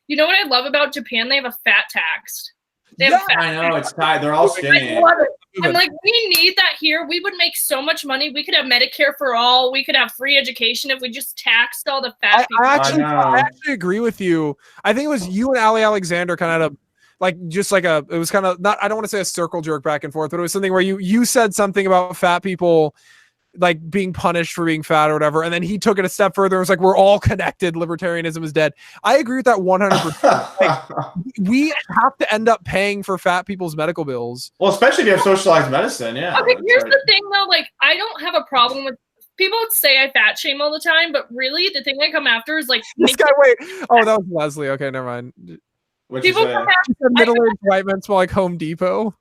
You know what I love about Japan? They have a fat tax. They have a fat I know, it's tight. They're all skinny. I love it. I'm like, we need that here. We would make so much money. We could have Medicare for all. We could have free education if we just taxed all the fat people. I actually agree with you. I think it was you and Ali Alexander kind of it was kind of not, I don't want to say a circle jerk back and forth, but it was something where you said something about fat people like being punished for being fat or whatever. And then he took it a step further and was like, we're all connected. Libertarianism is dead. I agree with that 100%. Like, we have to end up paying for fat people's medical bills. Well, especially if you have socialized medicine. Yeah. Okay, here's the thing though. Like, I don't have a problem with people say I fat shame all the time, but really the thing I come after is like this guy. Wait, oh, that was Leslie. Okay, never mind. People come after middle-aged white men smell like Home Depot.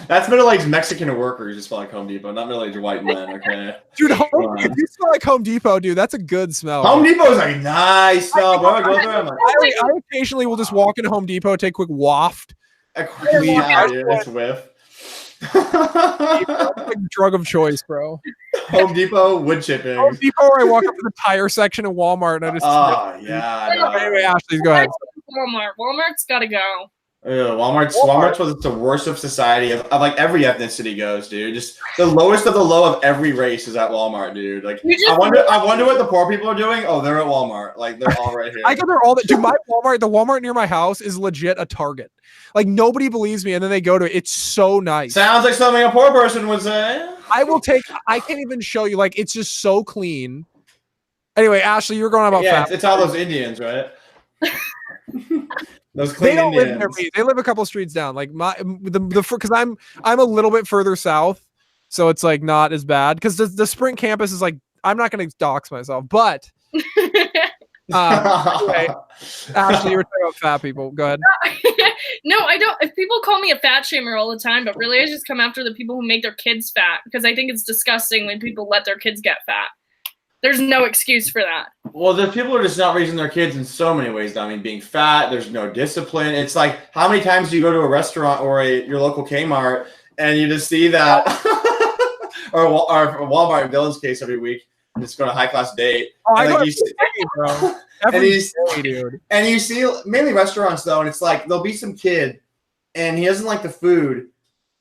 That's middle-aged Mexican workers who smell like Home Depot, not middle-aged white men, okay? Dude, if you smell like Home Depot, dude, that's a good smell. Home Depot is like a nice smell, bro. I go there, I'm like, I occasionally will just walk into Home Depot, take a quick waft. It's whiff. Like drug of choice, bro. Home Depot, wood chipping. Home Depot, where I walk up to the tire section in Walmart and I just. Oh, yeah. No. Anyway, Ashley, go ahead. Walmart's got to go. Ew, Walmart's was the worst of society of like every ethnicity goes, dude. Just the lowest of the low of every race is at Walmart, dude. Like I wonder what the poor people are doing. Oh, they're at Walmart. Like they're all right here. I go there all the dude. My Walmart, the Walmart near my house is legit a Target. Like nobody believes me, and then they go to it. It's so nice. Sounds like something a poor person would say. I can't even show you. Like it's just so clean. Anyway, Ashley, you were going on about fat. It's all those Indians, right? Those clean they don't Indians. live near me. They live a couple streets down. Like because I'm a little bit further south, so it's like not as bad. Because the Sprint campus is like, I'm not going to dox myself, but anyway, Ashley, you were talking about fat people. Go ahead. No, I don't. If people call me a fat shamer all the time, but really I just come after the people who make their kids fat because I think it's disgusting when people let their kids get fat. There's no excuse for that. Well, the people are just not raising their kids in so many ways. I mean, being fat, there's no discipline. It's like, how many times do you go to a restaurant or your local Kmart and you just see that, or Walmart in Dylan's case every week, and just go on a high-class date. Oh, and, I like, bro. And you see mainly restaurants though, and it's like there'll be some kid, and he doesn't like the food.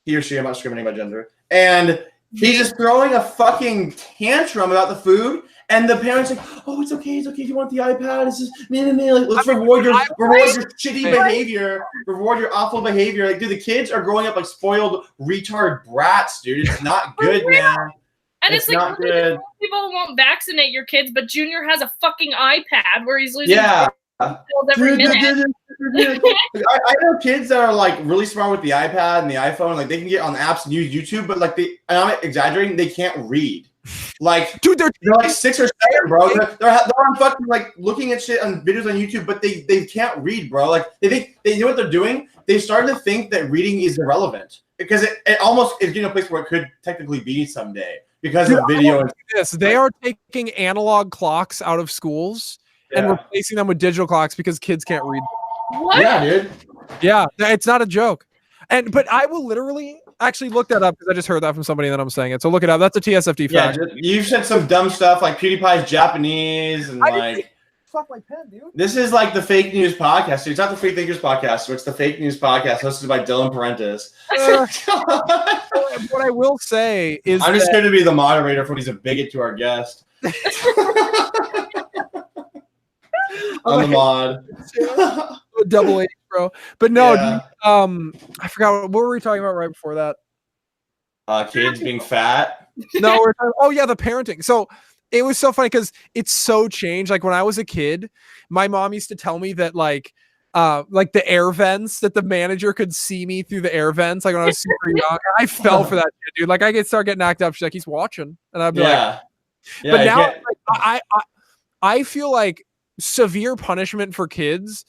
He or she, I'm not discriminating by gender, and he's just throwing a fucking tantrum about the food, and the parents like, "Oh, it's okay. If you want the iPad, it's just me. Like, let's reward your shitty behavior, reward your awful behavior." Like, dude, the kids are growing up like spoiled retard brats, dude. It's not good, man. And it's like not good. People won't vaccinate your kids, but Junior has a fucking iPad where he's losing every minute. I know kids that are like really smart with the iPad and the iPhone, like they can get on apps and use YouTube, but like I'm not exaggerating, they can't read. Like, dude, they're like 6 or 7, bro. They're on fucking like looking at shit on videos on YouTube, but they can't read, bro. Like they think they know what they're doing. They started to think that reading is irrelevant because it almost is getting a place where it could technically be someday because of video. They are taking analog clocks out of schools and replacing them with digital clocks because kids can't read. What? Yeah, dude. Yeah, it's not a joke. But I will literally actually look that up because I just heard that from somebody and then I'm saying it. So look it up. That's a TSFD fact. Yeah, you said some dumb stuff like PewDiePie's Japanese and like fuck my pen, dude. This is like the fake news podcast. It's not the Free Thinkers podcast, so it's the fake news podcast hosted by Dylan Parentis. What I will say is I'm just going to be the moderator for when he's a bigot to our guest. I'm the mod. Double H, bro. But no, dude, I forgot what were we talking about right before that. Kids being fat. No, oh yeah, the parenting. So it was so funny because it's so changed. Like when I was a kid, my mom used to tell me that like the air vents, that the manager could see me through the air vents. Like when I was super young, I fell for that shit, dude. Like I could start getting knocked up. She's like, he's watching, and I'd be like, but now like, I feel like severe punishment for kids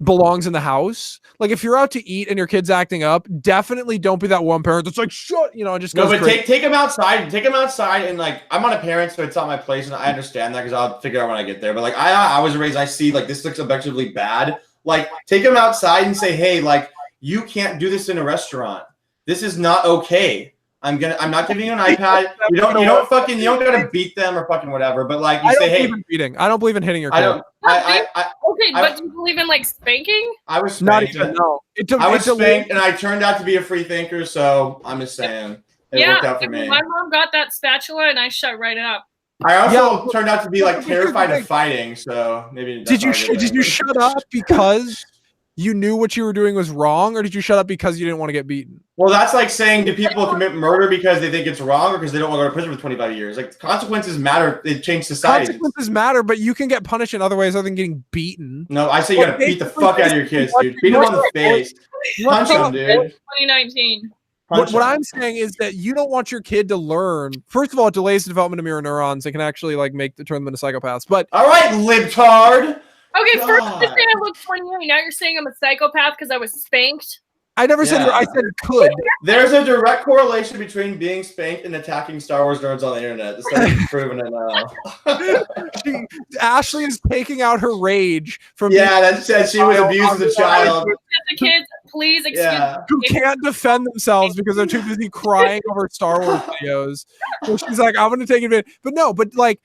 belongs in the house. Like if you're out to eat and your kid's acting up, definitely don't be that one parent that's like, shut, and just goes. No, but take them outside. Take them outside, and like I'm not a parent, so it's not my place, and I understand that because I'll figure out when I get there. But like I was raised, I see like this looks objectively bad. Like take them outside and say, hey, like you can't do this in a restaurant. This is not okay. I'm not giving you an iPad. You don't gotta beat them or fucking whatever. But like you say, hey, beating. I don't believe in hitting your kid. Okay, but do you believe in like spanking? I was spanked. Not even, no. I was spanked, and I turned out to be a free thinker. So I'm just saying, it worked out for me. My mom got that spatula, and I shut right up. I also turned out to be like terrified of fighting. So maybe did you shut up because you knew what you were doing was wrong, or did you shut up because you didn't want to get beaten? Well, that's like saying, do people commit murder because they think it's wrong or because they don't want to go to prison for 25 years? Like, consequences matter. They change society. Consequences matter, but you can get punished in other ways other than getting beaten. No, I say you got to beat the fuck out of your kids, dude. Beat them on the face. Punch them, dude. 2019. What I'm saying is that you don't want your kid to learn. First of all, it delays the development of mirror neurons. It can actually like turn them into psychopaths. But all right, libtard. Okay, God. First you say I look 28. Now you're saying I'm a psychopath because I was spanked. I never said. I said could. There's a direct correlation between being spanked and attacking Star Wars nerds on the internet. This is proven it now. Ashley is taking out her rage from. Yeah, that said she was abused as a child. The kids, please excuse me. Who can't defend themselves because they're too busy crying over Star Wars videos. So she's like, I'm going to take advantage. But no, but like,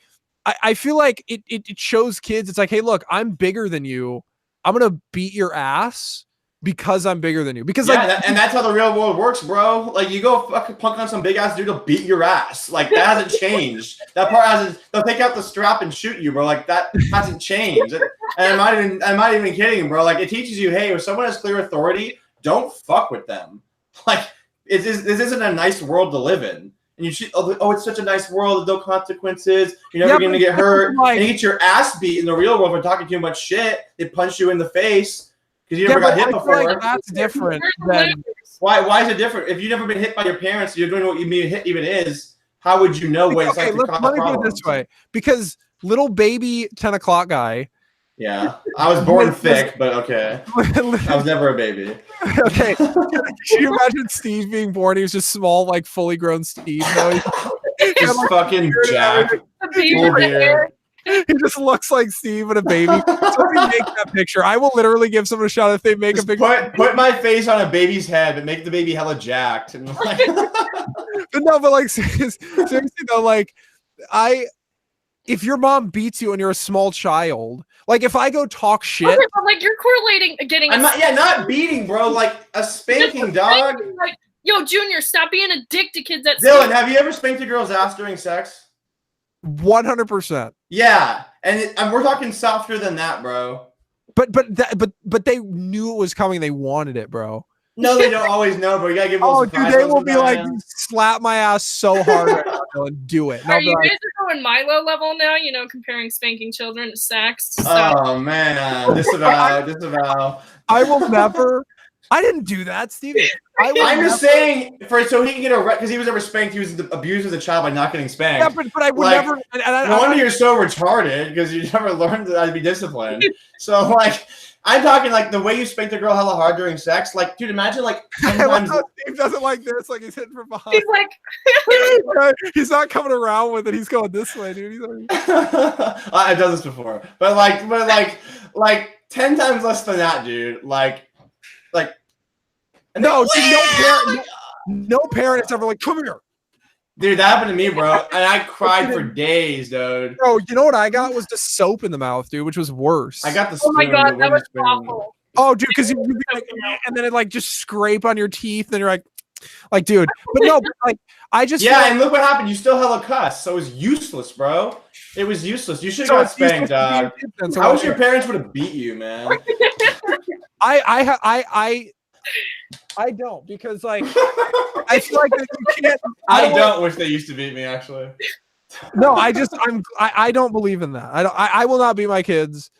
I feel like it shows kids. It's like, hey, look, I'm bigger than you. I'm going to beat your ass. Because I'm bigger than you. Because and that's how the real world works, bro. Like you go fucking punk on some big ass dude, he'll beat your ass. Like that hasn't changed. That part hasn't. They'll take out the strap and shoot you, bro. Like that hasn't changed. And I'm not even kidding, bro. Like it teaches you, hey, if someone has clear authority, don't fuck with them. Like this isn't a nice world to live in. And you should, it's such a nice world with no consequences. You're never gonna get hurt. And you get your ass beat in the real world for talking too much shit. They punch you in the face. Because you never got hit before. Like that's different. Than... Why is it different? If you've never been hit by your parents, you're doing what you mean hit even is. How would you know what it's like to cause problems? Let me put it this way. Because little baby 10 o'clock guy. Yeah. I was born thick, but okay. I was never a baby. Okay. Can you imagine Steve being born? He was just small, like fully grown Steve. Just fucking Jack. Full beard. He just looks like Steve and a baby. So if we make that picture, I will literally give someone a shot if they make a picture. Put my face on a baby's head and make the baby hella jacked. And like... But no, but like seriously though, like if your mom beats you and you're a small child, like if I go talk shit, okay, but like you're correlating getting. Not beating, bro. Like a spanking, dog. Like, yo, Junior, stop being a dick to kids at Dylan, have you ever spanked a girl's ass during sex? 100%. Yeah, and we're talking softer than that, bro. But they knew it was coming. They wanted it, bro. No, they don't always know, bro. You gotta give them. Oh, dude, they will be like, slap my ass so hard right now and do it. Are you guys going Milo level now? You know, comparing spanking children to sex. So. Oh man, disavow. I will never. I didn't do that, Steven. I'm just saying, so he can get because he was never spanked. He was abused as a child by not getting spanked. Yeah, but I would never. No wonder you're so retarded because you never learned how to be disciplined. So like, I'm talking like the way you spanked a girl hella hard during sex. Like, dude, imagine like sometimes Steve doesn't like this. Like he's hitting from behind. He's like, he's not coming around with it. He's going this way, dude. He's like... I've done this before, but like 10 times less than that, dude. Like. No, dude, no parent is ever like, come here. Dude, that happened to me, bro. And I cried for days, dude. Bro, you know what I got was just soap in the mouth, dude, which was worse. I got the spoon. Oh my God, that was awful. Oh, dude, because you like, and then it like just scrape on your teeth, and you're like, dude. But no, but, like, I just and look what happened. You still hella cuss, so it was useless, bro. It was useless. You should have got spanked, dog. I wish your parents would have beat you, man. I don't, because like I feel like that you can't. I don't wish they used to beat me, actually. No, I don't believe in that. I will not beat my kids.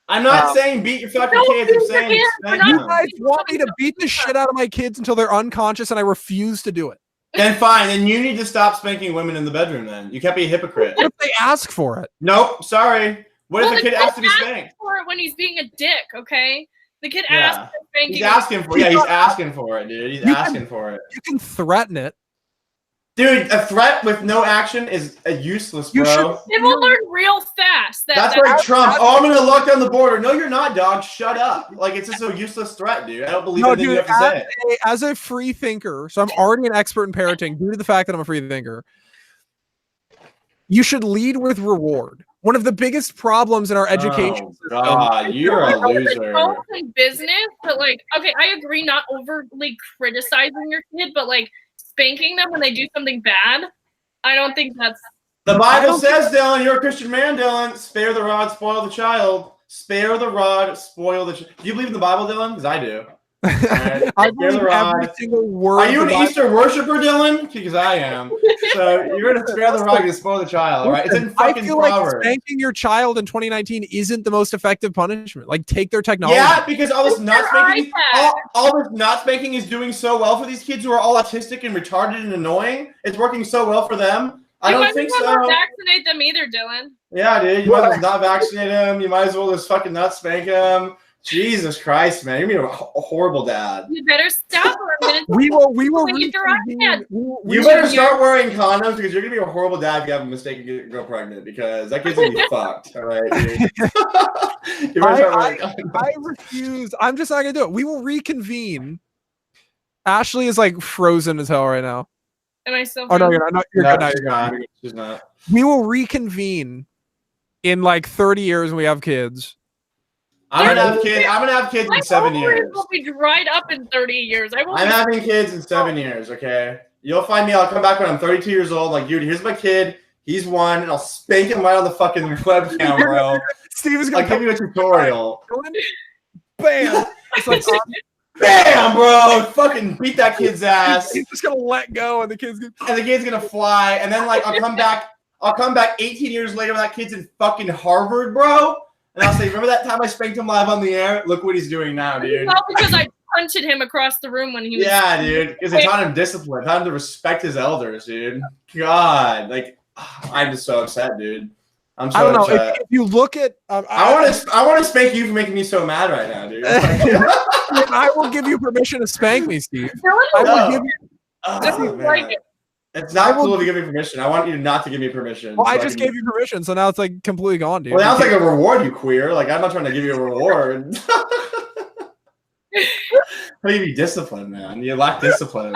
I'm not saying beat your fucking kids. I'm saying spank You them. guys want me to beat the shit out of my kids until they're unconscious, and I refuse to do it. Then fine, then you need to stop spanking women in the bedroom. Then you can't be a hypocrite. What if they ask for it? Nope, sorry. What if a kid asks to be spanked? For it when he's being a dick, okay? The kid asks for spanking. He's asking for he's asking for it, dude. He's asking for it. You can threaten it. Dude, a threat with no action is useless, bro. They will learn real fast. That's like Trump. Oh, I'm gonna lock down the border. No, you're not, dog. Shut up. Like, it's just a useless threat, dude. I don't believe anything you have to say. As a free thinker, so I'm already an expert in parenting due to the fact that I'm a free thinker. You should lead with reward. One of the biggest problems in our education system. God, you're a loser. In business, but like, okay, I agree, not overly criticizing your kid, but like spanking them when they do something bad. I don't think that's. The Bible says, Dylan, you're a Christian man, Dylan. Spare the rod, spoil the child. Spare the rod, spoil the child. Do you believe in the Bible, Dylan? Because I do. Right. I believe every single word. Are you an Easter worshiper, Dylan? Because I am. So you're gonna spare the rod and spoil the child, right? It's in fucking I feel Proverbs. like spanking your child in 2019 isn't the most effective punishment. Like, take their technology. Yeah, because all this not spanking, all this not spanking is doing so well for these kids who are all autistic and retarded and annoying. It's working so well for them. I don't think so. You might as well not vaccinate them either, Dylan. Yeah, dude. You might as well not vaccinate them. You might as well just fucking not spank them. Jesus Christ, man. You're being a horrible dad. You better stop for a minute. We will You better start wearing condoms because you're going to be a horrible dad if you have a mistake and get a girl pregnant because that kid's going to be fucked. All right, dude. I refuse. I'm just not going to do it. We will reconvene. Ashley is like frozen as hell right now. Am I still? Oh, no, you're not. You're not. You're not. She's not. We will reconvene in like 30 years when we have kids. I'm gonna have kids in 7 years. Will be dried up in 30 years. I'm having kids in 7 years. Okay, you'll find me. I'll come back when I'm 32 years old. Like, dude, here's my kid. He's 1, and I'll spank him right on the fucking webcam, bro. Steve is gonna give you a tutorial. Bam! It's like, bam, bro! Fucking beat that kid's ass. He's just gonna let go, and the kid's gonna fly. And then like I'll come back 18 years later when that kid's in fucking Harvard, bro. And I'll say, remember that time I spanked him live on the air? Look what he's doing now, dude. Not because I punted him across the room when he was. Yeah, dude. Because I taught him discipline, taught him to respect his elders, dude. God, like, I'm just so upset, dude. I'm so upset. I don't know. If you look at, I want to spank you for making me so mad right now, dude. I will give you permission to spank me, Steve. I will give you. It's not cool to give me permission. I want you not to give me permission. Well, I just gave you permission, so now it's like completely gone, dude. Well, now it's like a reward, you queer. Like, I'm not trying to give you a reward. How do you be disciplined, man? You lack discipline.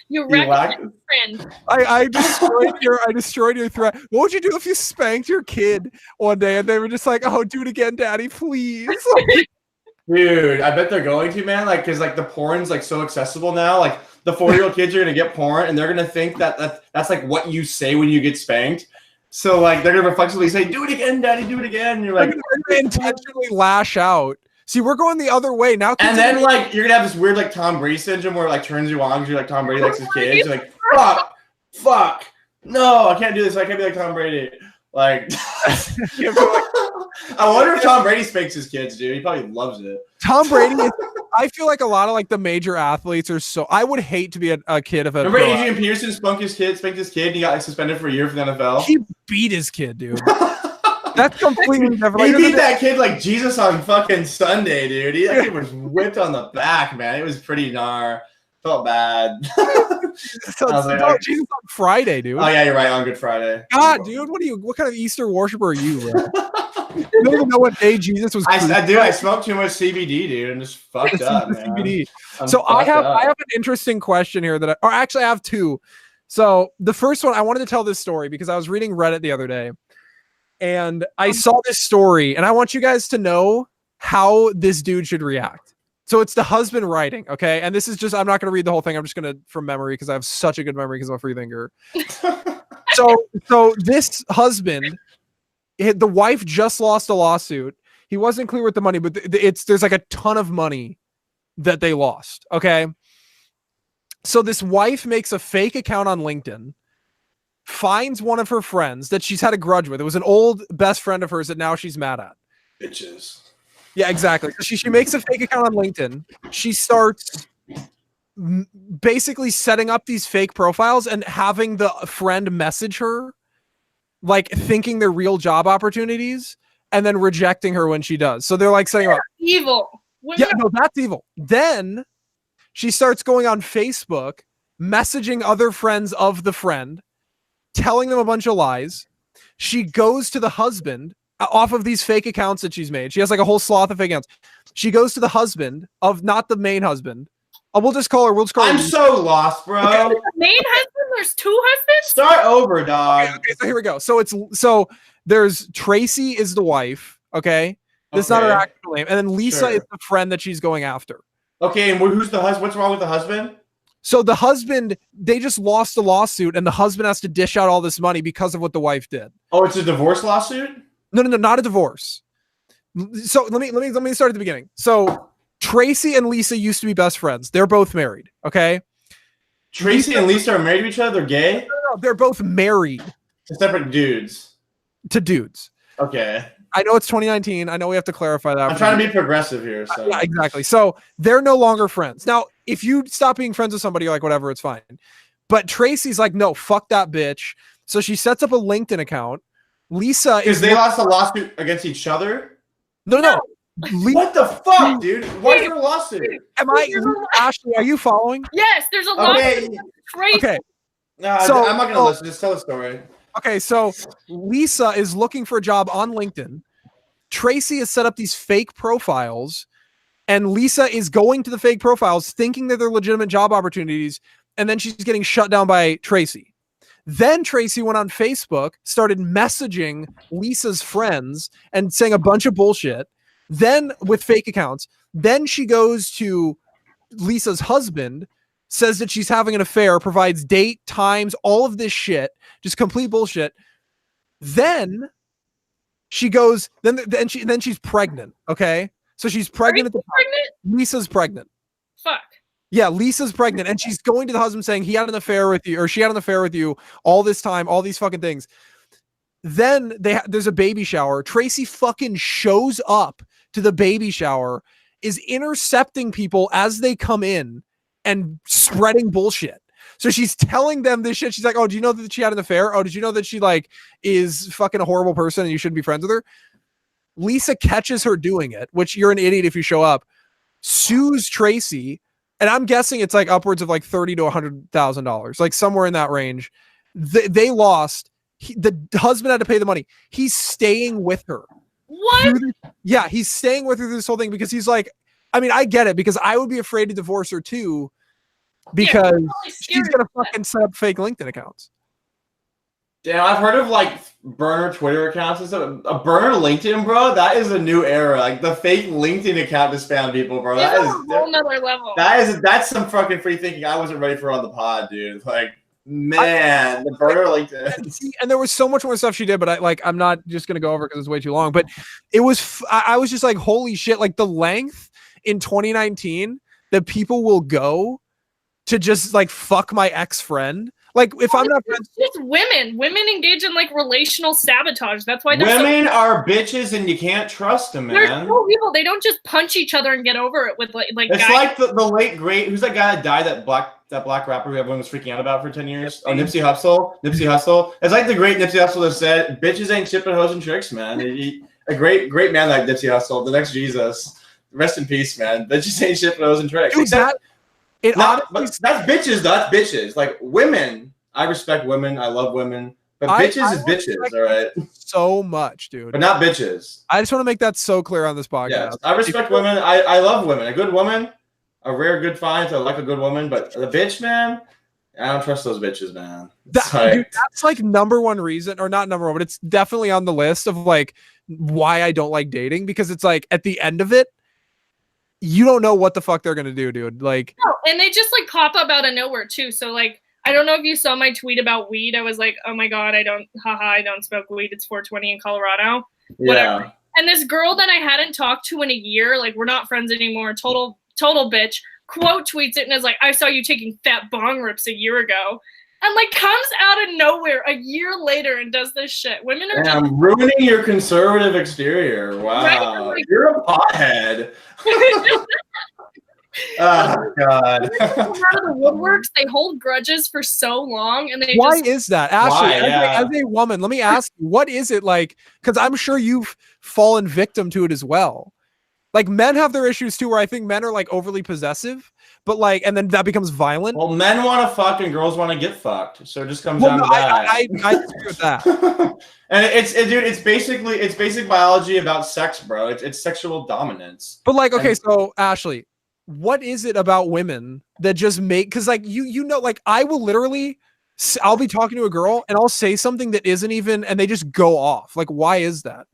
you lack friend. I destroyed your threat. What would you do if you spanked your kid one day and they were just like, "Oh, do it again, Daddy, please"? Dude, I bet they're going to, man. Like, cause like the porn's like so accessible now. Like, the 4-year-old kids are gonna get porn, and they're gonna think that's like what you say when you get spanked. So like they're gonna reflexively say, "Do it again, Daddy, do it again." And you're like, they're gonna intentionally lash out. See, we're going the other way now. And then like you're gonna have this weird like Tom Brady syndrome where it like turns you on because you're like Tom Brady likes his kids. You're like, fuck, no, I can't do this. I can't be like Tom Brady. Like, I wonder if Tom Brady spanks his kids, dude. He probably loves it. Tom Brady, I feel like a lot of like the major athletes are so. I would hate to be a kid of a. Remember Adrian Peterson spanked his kid, and he got like, suspended for a year from the NFL. He beat his kid, dude. That's completely different. He beat that kid like Jesus on fucking Sunday, dude. That kid was whipped on the back, man. It was pretty gnar. Felt bad. Jesus on Friday, dude. Oh yeah, you're right. On Good Friday. God, dude, what kind of Easter worshiper are you, bro? You don't even know what day Jesus was. I do. I smoked too much CBD, dude, and just fucked up, man. CBD. So I have an interesting question here or actually I have two. So the first one, I wanted to tell this story because I was reading Reddit the other day, and I saw this story, and I want you guys to know how this dude should react. So it's the husband writing, okay? And this is just, I'm not going to read the whole thing. I'm just going to, from memory, because I have such a good memory because I'm a free thinker. So this husband, the wife just lost a lawsuit. He wasn't clear with the money, but there's like a ton of money that they lost. Okay. So this wife makes a fake account on LinkedIn, finds one of her friends that she's had a grudge with. It was an old best friend of hers that now she's mad at. Bitches. Yeah, exactly. So she makes a fake account on LinkedIn. She starts basically setting up these fake profiles and having the friend message her, like thinking they're real job opportunities, and then rejecting her when she does. So they're like setting up. Evil. Yeah, no, that's evil. Then she starts going on Facebook, messaging other friends of the friend, telling them a bunch of lies. She goes to the husband off of these fake accounts that she's made. She has like a whole sloth of fake accounts. She goes to the husband of not the main husband. We'll just call her. I'm so lost, bro. Okay. The main husband? There's two husbands? Start over, dog. Okay, so here we go. So there's Tracy is the wife. Okay. That's not her actual name. And then Lisa is the friend that she's going after. Okay, and who's the husband? What's wrong with the husband? So the husband, they just lost a lawsuit, and the husband has to dish out all this money because of what the wife did. Oh, it's a divorce lawsuit? No, not a divorce. So let me start at the beginning. So Tracy and Lisa used to be best friends. They're both married. Okay. Tracy and Lisa are married to each other? They're gay? No, they're both married To separate dudes. to dudes. Okay. I know it's 2019. I know we have to clarify that. I'm trying to be progressive here. So. Yeah, exactly. So they're no longer friends. Now, if you stop being friends with somebody, you're like, whatever, it's fine. But Tracy's like, no, fuck that bitch. So she sets up a LinkedIn account. Lisa Because they lost a lawsuit against each other? No. What the fuck, dude? Why is there a lawsuit? Ashley, are you following? Yes, there's a lawsuit. Crazy. Okay. No, So- I'm not going to listen. Just tell the story. Okay, so Lisa is looking for a job on LinkedIn. Tracy has set up these fake profiles, and Lisa is going to the fake profiles thinking that they're legitimate job opportunities, and then she's getting shut down by Tracy. Then Tracy went on Facebook, started messaging Lisa's friends and saying a bunch of bullshit, then with fake accounts. Then she goes to Lisa's husband, says that she's having an affair, provides date, times, all of this shit, just complete bullshit. Then she goes, then she's pregnant. Okay. So she's pregnant. Lisa's pregnant. Fuck. Yeah, Lisa's pregnant, and she's going to the husband saying he had an affair with you, or she had an affair with you all this time, all these fucking things. Then there's a baby shower. Tracy fucking shows up to the baby shower, is intercepting people as they come in and spreading bullshit. So she's telling them this shit. She's like, oh, do you know that she had an affair? Oh, did you know that she like is fucking a horrible person and you shouldn't be friends with her? Lisa catches her doing it, which you're an idiot if you show up, sues Tracy. And I'm guessing it's like upwards of like $30,000 to $100,000, like somewhere in that range. They lost. The husband had to pay the money. He's staying with her. What? Yeah, he's staying with her through this whole thing because he's like, I mean, I get it because I would be afraid to divorce her too because she's going to fucking set up fake LinkedIn accounts. Damn, I've heard of like burner Twitter accounts and stuff. A burner LinkedIn, bro, that is a new era. Like the fake LinkedIn account to spam people, bro. That is a whole nother level. That's some fucking free thinking I wasn't ready for on the pod, dude. Like, man, the burner LinkedIn. And there was so much more stuff she did, but I'm not just gonna go over because it's way too long. But it was I was just like, holy shit! Like the length in 2019 that people will go to just like fuck my ex-friend. Like if I'm not friends, it's women engage in like relational sabotage. That's why women are bitches and you can't trust them, man. There's no people. They don't just punch each other and get over it with like. It's guys. Like the late great. Who's that guy that died? That black rapper who everyone was freaking out about for 10 years. Oh, Nipsey Hussle. It's like the great Nipsey Hussle that said, "Bitches ain't shipping hoes and tricks, man." A great man like Nipsey Hussle, the next Jesus. Rest in peace, man. Bitches ain't shipping hoes and tricks. Dude, that's bitches. That's bitches. Like women, I respect women. I love women. But bitches is bitches, all right? So much, dude. But not bitches. I just want to make that so clear on this podcast. Yes, I respect women. I love women. A good woman, a rare good find. I like a good woman. But the bitch, man, I don't trust those bitches, man. Dude, that's like number one reason, or not number one, but it's definitely on the list of like why I don't like dating, because it's like at the end of it, you don't know what the fuck they're gonna do, dude. Like, no, and they just like pop up out of nowhere too. So like, I don't know if you saw my tweet about weed. I was like, oh my god, I don't smoke weed. It's 420 in Colorado. Whatever. Yeah. And this girl that I hadn't talked to in a year, like we're not friends anymore. Total total bitch, quote tweets it and is like, I saw you taking fat bong rips a year ago. And like comes out of nowhere a year later and does this shit. Women are just ruining your conservative exterior. Wow. Right? Like, you're a pothead. Oh God! Out of the woodworks, they hold grudges for so long, and they. Why is that, Ashley? Why? As a woman, let me ask you, what is it like? Because I'm sure you've fallen victim to it as well. Like men have their issues too, where I think men are like overly possessive, but like, and then that becomes violent. Well, men want to fuck and girls want to get fucked, so it just comes down to that. I agree with that. And it's basic biology about sex, bro. It's sexual dominance. But like, okay, so Ashley, what is it about women that just make, because like you know, like I will literally, I'll be talking to a girl and I'll say something that isn't even, and they just go off. Like, why is that?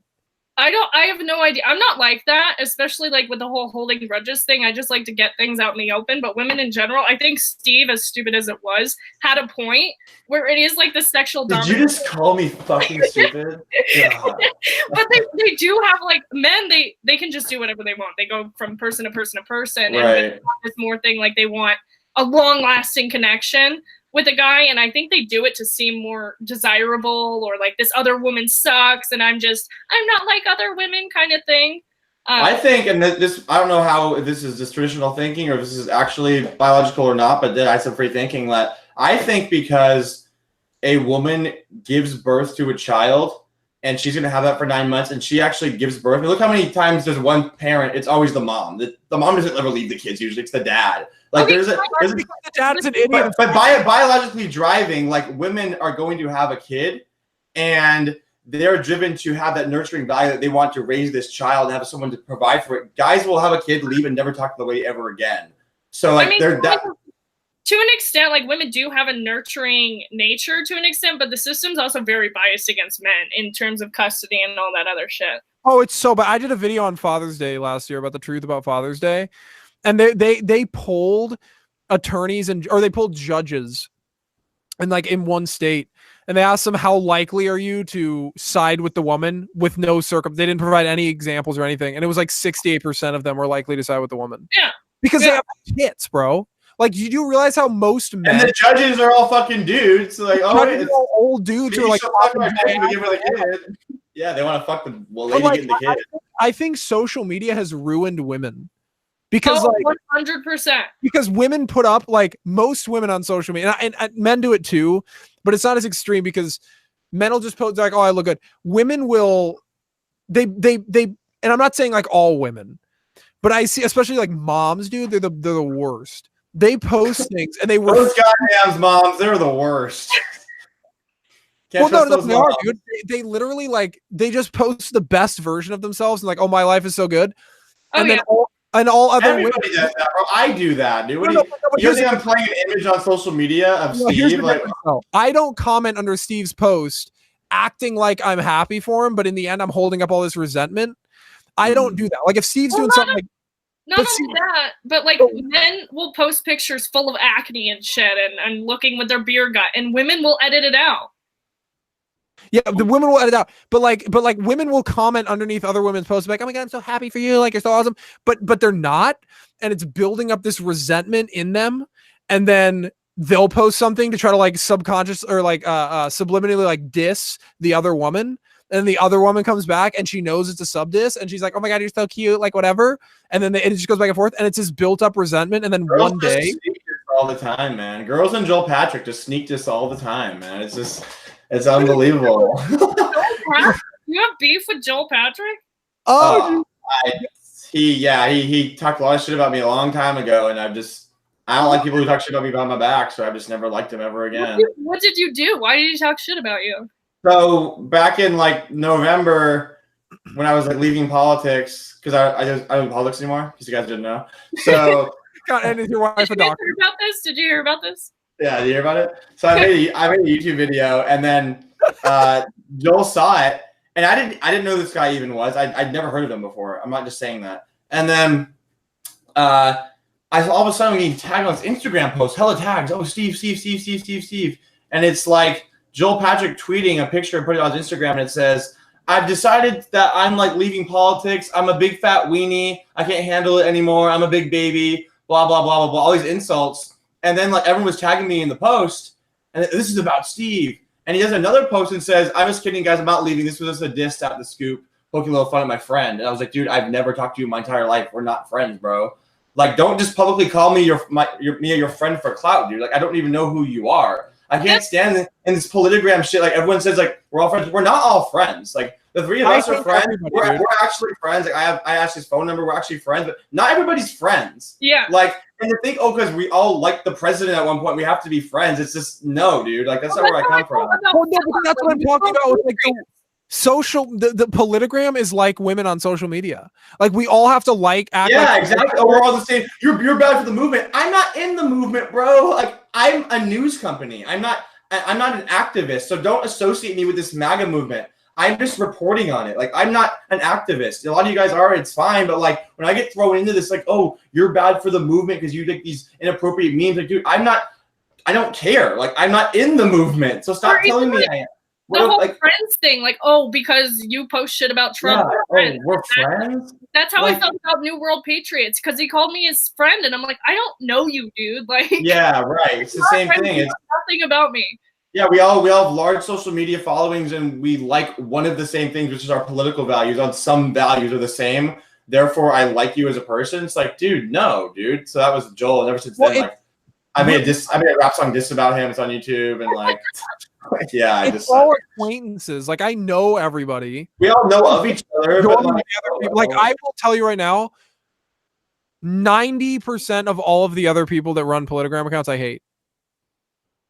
I have no idea. I'm not like that, especially like with the whole holding grudges thing. I just like to get things out in the open. But women in general, I think Steve, as stupid as it was, had a point where it is like the sexual dominance. Did you just call me fucking stupid? But they do have like men, they can just do whatever they want. They go from person to person to person. Right. And they have this more thing like they want a long lasting connection with a guy, and I think they do it to seem more desirable, or like this other woman sucks and I'm not like other women kind of thing. I think, and this, I don't know how this is just traditional thinking or if this is actually biological or not, but I some free thinking that I think because a woman gives birth to a child and she's going to have that for 9 months and she actually gives birth. I mean, look how many times there's one parent, it's always the mom. The mom doesn't ever leave the kids, usually it's the dad. Like okay, the dad's an idiot. But biologically driving, like women are going to have a kid and they're driven to have that nurturing value that they want to raise this child and have someone to provide for it. Guys will have a kid, leave, and never talk to the lady ever again. So like they're that. To an extent, like women do have a nurturing nature to an extent, but the system's also very biased against men in terms of custody and all that other shit. Oh, it's so bad. I did a video on Father's Day last year about the truth about Father's Day. And they polled attorneys or they polled judges and like in one state, and they asked them, how likely are you to side with the woman with no they didn't provide any examples or anything. And it was like 68% of them were likely to side with the woman. Yeah. Because they have kids, bro. Like, you do realize how most men, and the judges are all fucking dudes. So like, it's all old dudes who are like, yeah, they want to fuck the lady getting the kid. I think social media has ruined women. Because like 100%. Because women put up, like most women on social media, and men do it too, but it's not as extreme because men will just post like, oh, I look good. Women will, they, and I'm not saying like all women, but I see, especially like moms do, they're the worst. They post things and they were those goddamn moms, they're the worst. Well, no, they are, dude. They literally like, they just post the best version of themselves and like, oh, my life is so good. And then all other everybody does that, bro. I do that, dude. You think I'm playing an image on social media of Steve? Like, I don't comment under Steve's post acting like I'm happy for him, but in the end, I'm holding up all this resentment. I don't do that. Like if Steve's doing something like, not only that, but like men will post pictures full of acne and shit and looking with their beer gut, and women will edit it out. Yeah, the women will edit out, but like women will comment underneath other women's posts like, "Oh my god, I'm so happy for you! Like you're so awesome," but they're not, and it's building up this resentment in them, and then they'll post something to try to like subconscious or like subliminally like diss the other woman, and the other woman comes back and she knows it's a sub diss, and she's like, "Oh my god, you're so cute," like whatever, and then it just goes back and forth, and it's this built up resentment, and then girls one day, sneak this all the time, man. Girls and Joel Patrick just sneak this all the time, man. It's just. It's unbelievable. You have beef with Joel Patrick? He talked a lot of shit about me a long time ago, and I don't like people who talk shit about me behind my back, so I've just never liked him ever again. What did you do? Why did he talk shit about you? So back in like November, when I was like leaving politics, because I don't do politics anymore, because you guys didn't know. So and is your wife a doctor? Did you hear about this? Yeah, did you hear about it? So I made a YouTube video, and then Joel saw it, and I didn't know who this guy even was. I'd never heard of him before. I'm not just saying that. And then I all of a sudden getting tagged on his Instagram post, hella tags. Oh, Steve, and it's like Joel Patrick tweeting a picture and putting it on his Instagram, and it says, I've decided that I'm like leaving politics. I'm a big fat weenie. I can't handle it anymore. I'm a big baby. Blah blah blah blah blah. All these insults, and then like everyone was tagging me in the post, and this is about Steve. And he does another post and says, "I'm just kidding, guys. I'm not leaving. This was just a diss at the scoop, poking a little fun at my friend." And I was like, "Dude, I've never talked to you my entire life. We're not friends, bro. Like, don't just publicly call me your friend for clout, dude. Like, I don't even know who you are. I can't stand in this politogram shit. Like, everyone says, like, we're all friends. We're not all friends. Like, the three of us are friends. We're actually friends. Like, I asked his phone number. We're actually friends, but not everybody's friends. Yeah. Like, and to think, because we all like the president at one point, we have to be friends. It's just no, dude. Like, that's not where I come from. Well, no, but that's what I'm talking about. Like the politogram is like women on social media. Like, we all have to act. Yeah, like exactly. Oh, we're all the same. You're bad for the movement. I'm not in the movement, bro. Like, I'm a news company. I'm not an activist. So don't associate me with this MAGA movement. I'm just reporting on it. Like, I'm not an activist. A lot of you guys are. It's fine. But like, when I get thrown into this, like, oh, you're bad for the movement because you take these inappropriate memes. Like, dude, I don't care. Like, I'm not in the movement. So stop telling me I am. The whole friends thing, like, oh, because you post shit about Trump, we're friends. That's how I felt about New World Patriots, because he called me his friend, and I'm like, I don't know you, dude. Like, yeah, right. It's the same thing. It's nothing about me. Yeah, we all have large social media followings, and we like one of the same things, which is our political values. On some values are the same. Therefore, I like you as a person. It's like, dude, no, dude. So that was Joel, and ever since then, like, I made a rap song diss about him. It's on YouTube, and like, yeah, it's all acquaintances. Like, I know everybody. We all know of each other. But like, I will tell you right now, 90% of all of the other people that run politogram accounts, I hate.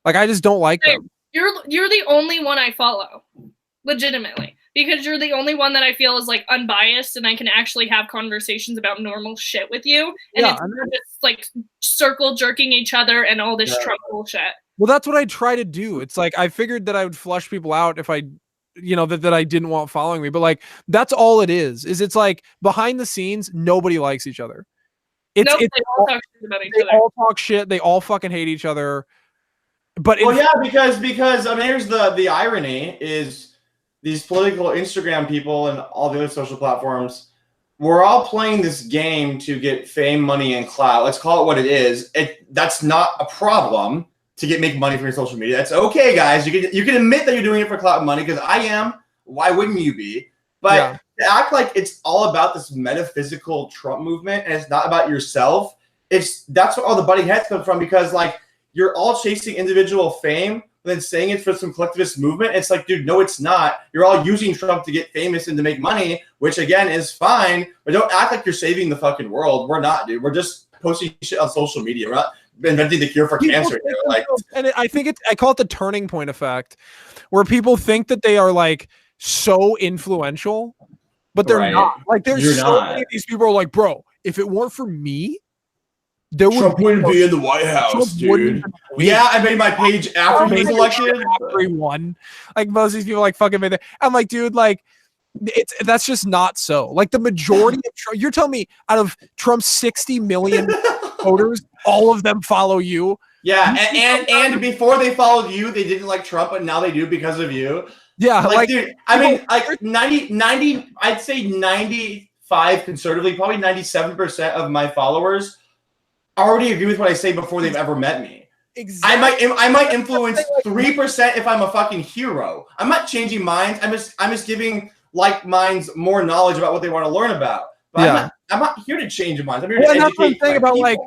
Like, I just don't like them. You're the only one I follow, legitimately, because you're the only one that I feel is like unbiased, and I can actually have conversations about normal shit with you, and it's not just like circle jerking each other and all this Trump bullshit. Well, that's what I try to do. It's like, I figured that I would flush people out if I, that I didn't want following me, but like, that's all it is. It's like, behind the scenes, nobody likes each other. They all talk shit about each other. They all talk shit. They all fucking hate each other. But because I mean, here's the irony is these political Instagram people and all the other social platforms, we're all playing this game to get fame, money, and clout. Let's call it what it is. That's not a problem to make money from your social media. That's okay, guys. You can admit that you're doing it for clout and money, because I am. Why wouldn't you be? But to act like it's all about this metaphysical Trump movement and it's not about yourself, that's where all the butting heads come from, because like, you're all chasing individual fame, but then saying it's for some collectivist movement. It's like, dude, no, it's not. You're all using Trump to get famous and to make money, which again is fine, but don't act like you're saving the fucking world. We're not, dude. We're just posting shit on social media. We're not inventing the cure for cancer. Like, and I think I call it the turning point effect, where people think that they are like so influential, but they're not. Like, there's many of these people are like, bro, if it weren't for me, Trump wouldn't be in the White House, dude. Yeah, I made my page after he was elected. Everyone, like, most of these people, like, fucking made that. I'm like, dude, like, that's just not so. Like, the majority of Trump, you're telling me out of Trump's 60 million voters, all of them follow you? Yeah, and before they followed you, they didn't like Trump, but now they do because of you. Yeah, like dude, I mean, like 90, I'd say 95 conservatively, probably 97% of my followers already agree with what I say before they've ever met me. Exactly. I might influence 3% if I'm a fucking hero. I'm not changing minds. I'm just giving like minds more knowledge about what they want to learn about. But I'm not here to change minds. I'm here to educate. That's what I'm saying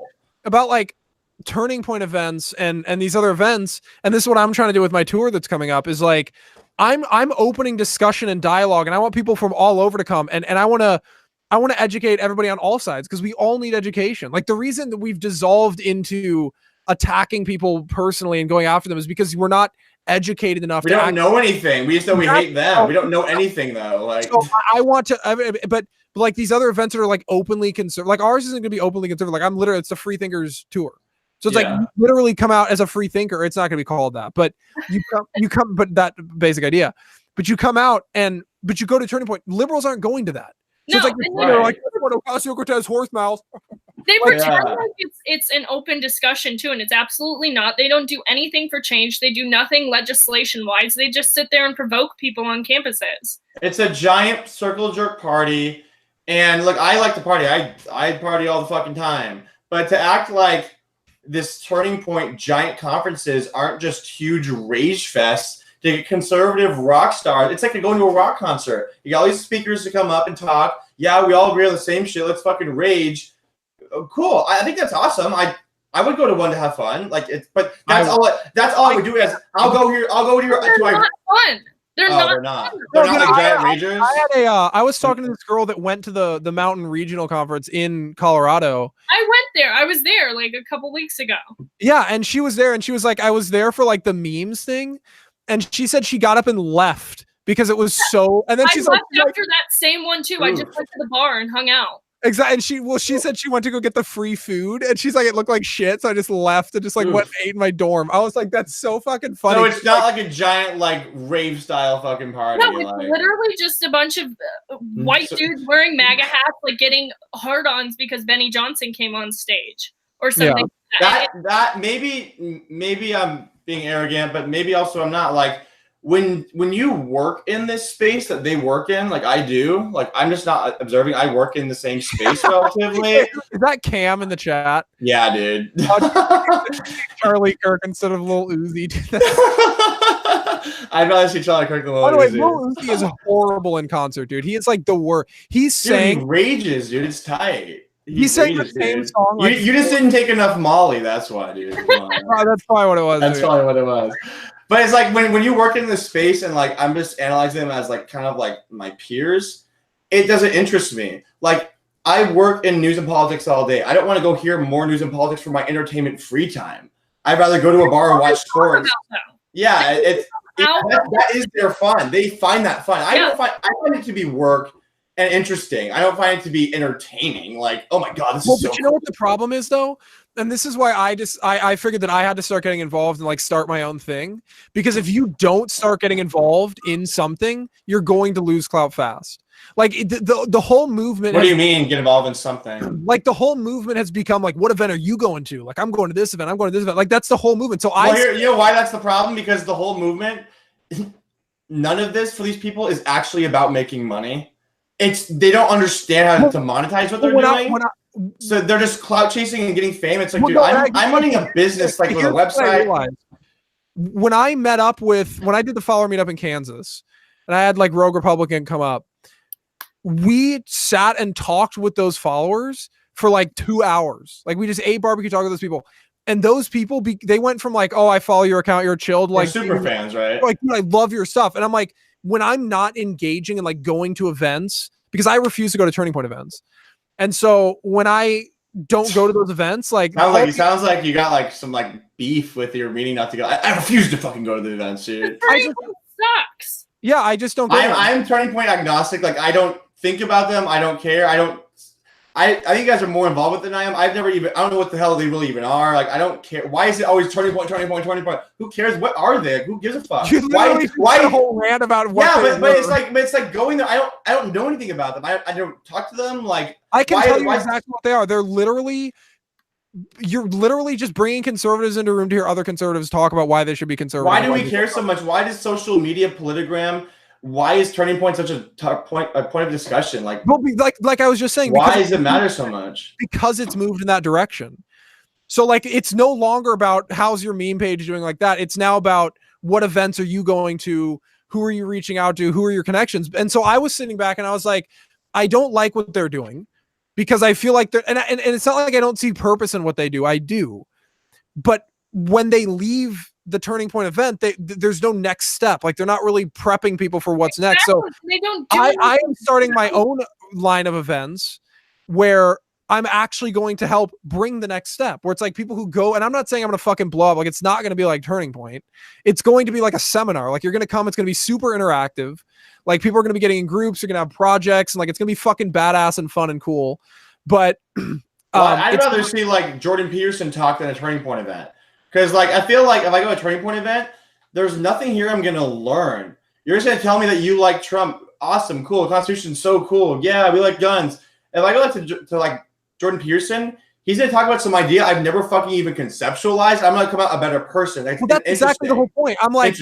about like turning point events and these other events. And this is what I'm trying to do with my tour that's coming up, is like, I'm opening discussion and dialogue, and I want people from all over to come, and I want to educate everybody on all sides, because we all need education. Like, the reason that we've dissolved into attacking people personally and going after them is because we're not educated enough. We don't know anything. We just know we hate them. We don't know anything, though. Like, so I want to, but like these other events that are like openly conservative, like ours isn't going to be openly conservative. Like, it's a free thinkers tour. So it's like, you literally come out as a free thinker. It's not going to be called that, but you come, but that basic idea, but you come out but you go to Turning Point. Liberals aren't going to that. So it's like, like Ocasio-Cortez horse mouth. They pretend like it's an open discussion too, and it's absolutely not. They don't do anything for change. They do nothing legislation-wise. They just sit there and provoke people on campuses. It's a giant circle jerk party, and look, I like to party. I party all the fucking time. But to act like this Turning Point giant conferences aren't just huge rage fests to get conservative rock stars. It's like going to a rock concert. You got all these speakers to come up and talk. Yeah, we all agree on the same shit. Let's fucking rage. Cool. I think that's awesome. I would go to one to have fun. Like it's, but that's all I would do is I'll go here. They're not fun. They're not. They're not like giant ragers. I was talking to this girl that went to the Mountain Regional Conference in Colorado. I went there. I was there like a couple weeks ago. Yeah, and she was there, and she was like, I was there for like the memes thing, and she said she got up and left because it was so. And then she's left after that same one too. I just went to the bar and hung out. Exactly. And she said she went to go get the free food, and she's like, it looked like shit, so I just left and just like went and ate in my dorm. I was like, that's so fucking funny. So it's not like a giant like rave style fucking party. No, it's literally just a bunch of white dudes wearing MAGA hats, like getting hard-ons because Benny Johnson came on stage or something. Yeah. That maybe I'm being arrogant, but maybe also I'm not. Like when you work in this space that they work in, like I do, like I'm just not observing. I work in the same space relatively. Is that Cam in the chat? Yeah, dude. Charlie Kirk instead of Lil Uzi. I'd rather see Charlie Kirk than Lil Uzi. By the way, Lil Uzi is horrible in concert, dude. He is like the worst. He rages, dude. It's tight. He sang the same song. You just didn't take enough Molly. That's why, dude. That's probably what it was. That's probably what it was. But it's like when you work in this space and like I'm just analyzing them as like kind of like my peers, it doesn't interest me. Like I work in news and politics all day. I don't want to go hear more news and politics for my entertainment free time. I'd rather go to a bar and watch sports. Yeah, that is their fun. They find that fun. I find it to be work and interesting. I don't find it to be entertaining. Like, oh my god, this is so. But you know what the problem is though? And this is why I figured that I had to start getting involved and like start my own thing. Because if you don't start getting involved in something, you're going to lose clout fast. Like the whole movement. What do you mean get involved in something? Like the whole movement has become like, what event are you going to? Like I'm going to this event. I'm going to this event. Like that's the whole movement. So you know why that's the problem? Because the whole movement, none of this for these people is actually about making money. They don't understand how to monetize what they're doing. So they're just clout chasing and getting fame. It's like, dude, I'm running a business like with a website. When I did the follower meetup in Kansas, and I had like Rogue Republican come up, we sat and talked with those followers for like 2 hours. Like we just ate barbecue, talked with those people. And those people, they went from like, oh, I follow your account, you're chilled. Like super fans, right? Like, dude, I love your stuff. And I'm like, when I'm not engaging and like going to events, because I refuse to go to Turning Point events. And so when I don't go to those events, like sounds like you got like some like beef with your meeting not to go. I refuse to fucking go to the events, dude. Sucks. Yeah, I just don't go. I'm Turning Point agnostic. Like I don't think about them. I don't care. I think you guys are more involved with it than I am. I don't know what the hell they really even are. Like, I don't care. Why is it always Turning Point? Who cares? What are they? Who gives a fuck? Why a whole rant about what? Yeah, but it's like going there. I don't know anything about them. I don't talk to them. Like, I can tell you exactly what they are. You're literally just bringing conservatives into a room to hear other conservatives talk about why they should be conservative. Why do we care so much? Why does social media politogram? Why is Turning Point such a point of discussion? Like I was just saying, why does it matter so much? Because it's moved in that direction. So like it's no longer about how's your meme page doing like that. It's now about what events are you going to, who are you reaching out to, who are your connections. And so I was sitting back and I was like, I don't like what they're doing because I feel like and it's not like I don't see purpose in what they do. I do. But when they leave the Turning Point event, there's no next step. Like they're not really prepping people for what's next. So they don't. I am starting my own line of events where I'm actually going to help bring the next step. Where it's like people who go, and I'm not saying I'm going to fucking blow up. Like it's not going to be like Turning Point. It's going to be like a seminar. Like you're going to come. It's going to be super interactive. Like people are going to be getting in groups. You're going to have projects, and like it's going to be fucking badass and fun and cool. But I'd rather see like Jordan Peterson talk than a Turning Point event. Because, like, I feel like if I go to a Turning Point event, there's nothing here I'm going to learn. You're just going to tell me that you like Trump. Awesome, cool. Constitution's so cool. Yeah, we like guns. If I go to like Jordan Peterson, he's gonna talk about some idea I've never fucking even conceptualized. I'm gonna come out a better person. Well, that's exactly the whole point. I'm like,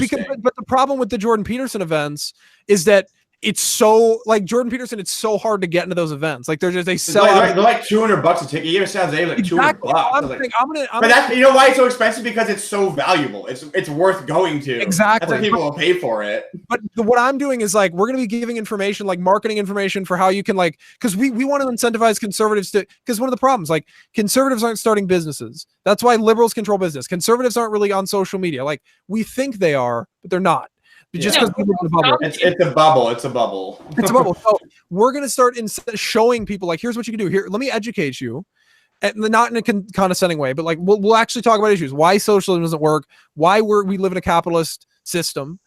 but the problem with the Jordan Peterson events is that it's so like Jordan Peterson. It's so hard to get into those events. Like they sell. They're like $200 a ticket. It even sounds like exactly. $200. But that's, you know why it's so expensive, because it's so valuable. It's worth going to. Exactly. That's why people will pay for it. But what I'm doing is like we're gonna be giving information, like marketing information for how you can like, because we want to incentivize conservatives to, because one of the problems, like conservatives aren't starting businesses. That's why liberals control business. Conservatives aren't really on social media. Like we think they are, but they're not. Just because people in the bubble. It's a bubble. It's a bubble. It's a bubble. So we're gonna start showing people like, here's what you can do. Here, let me educate you, and not in a condescending way, but like we'll actually talk about issues. Why socialism doesn't work. Why we live in a capitalist system.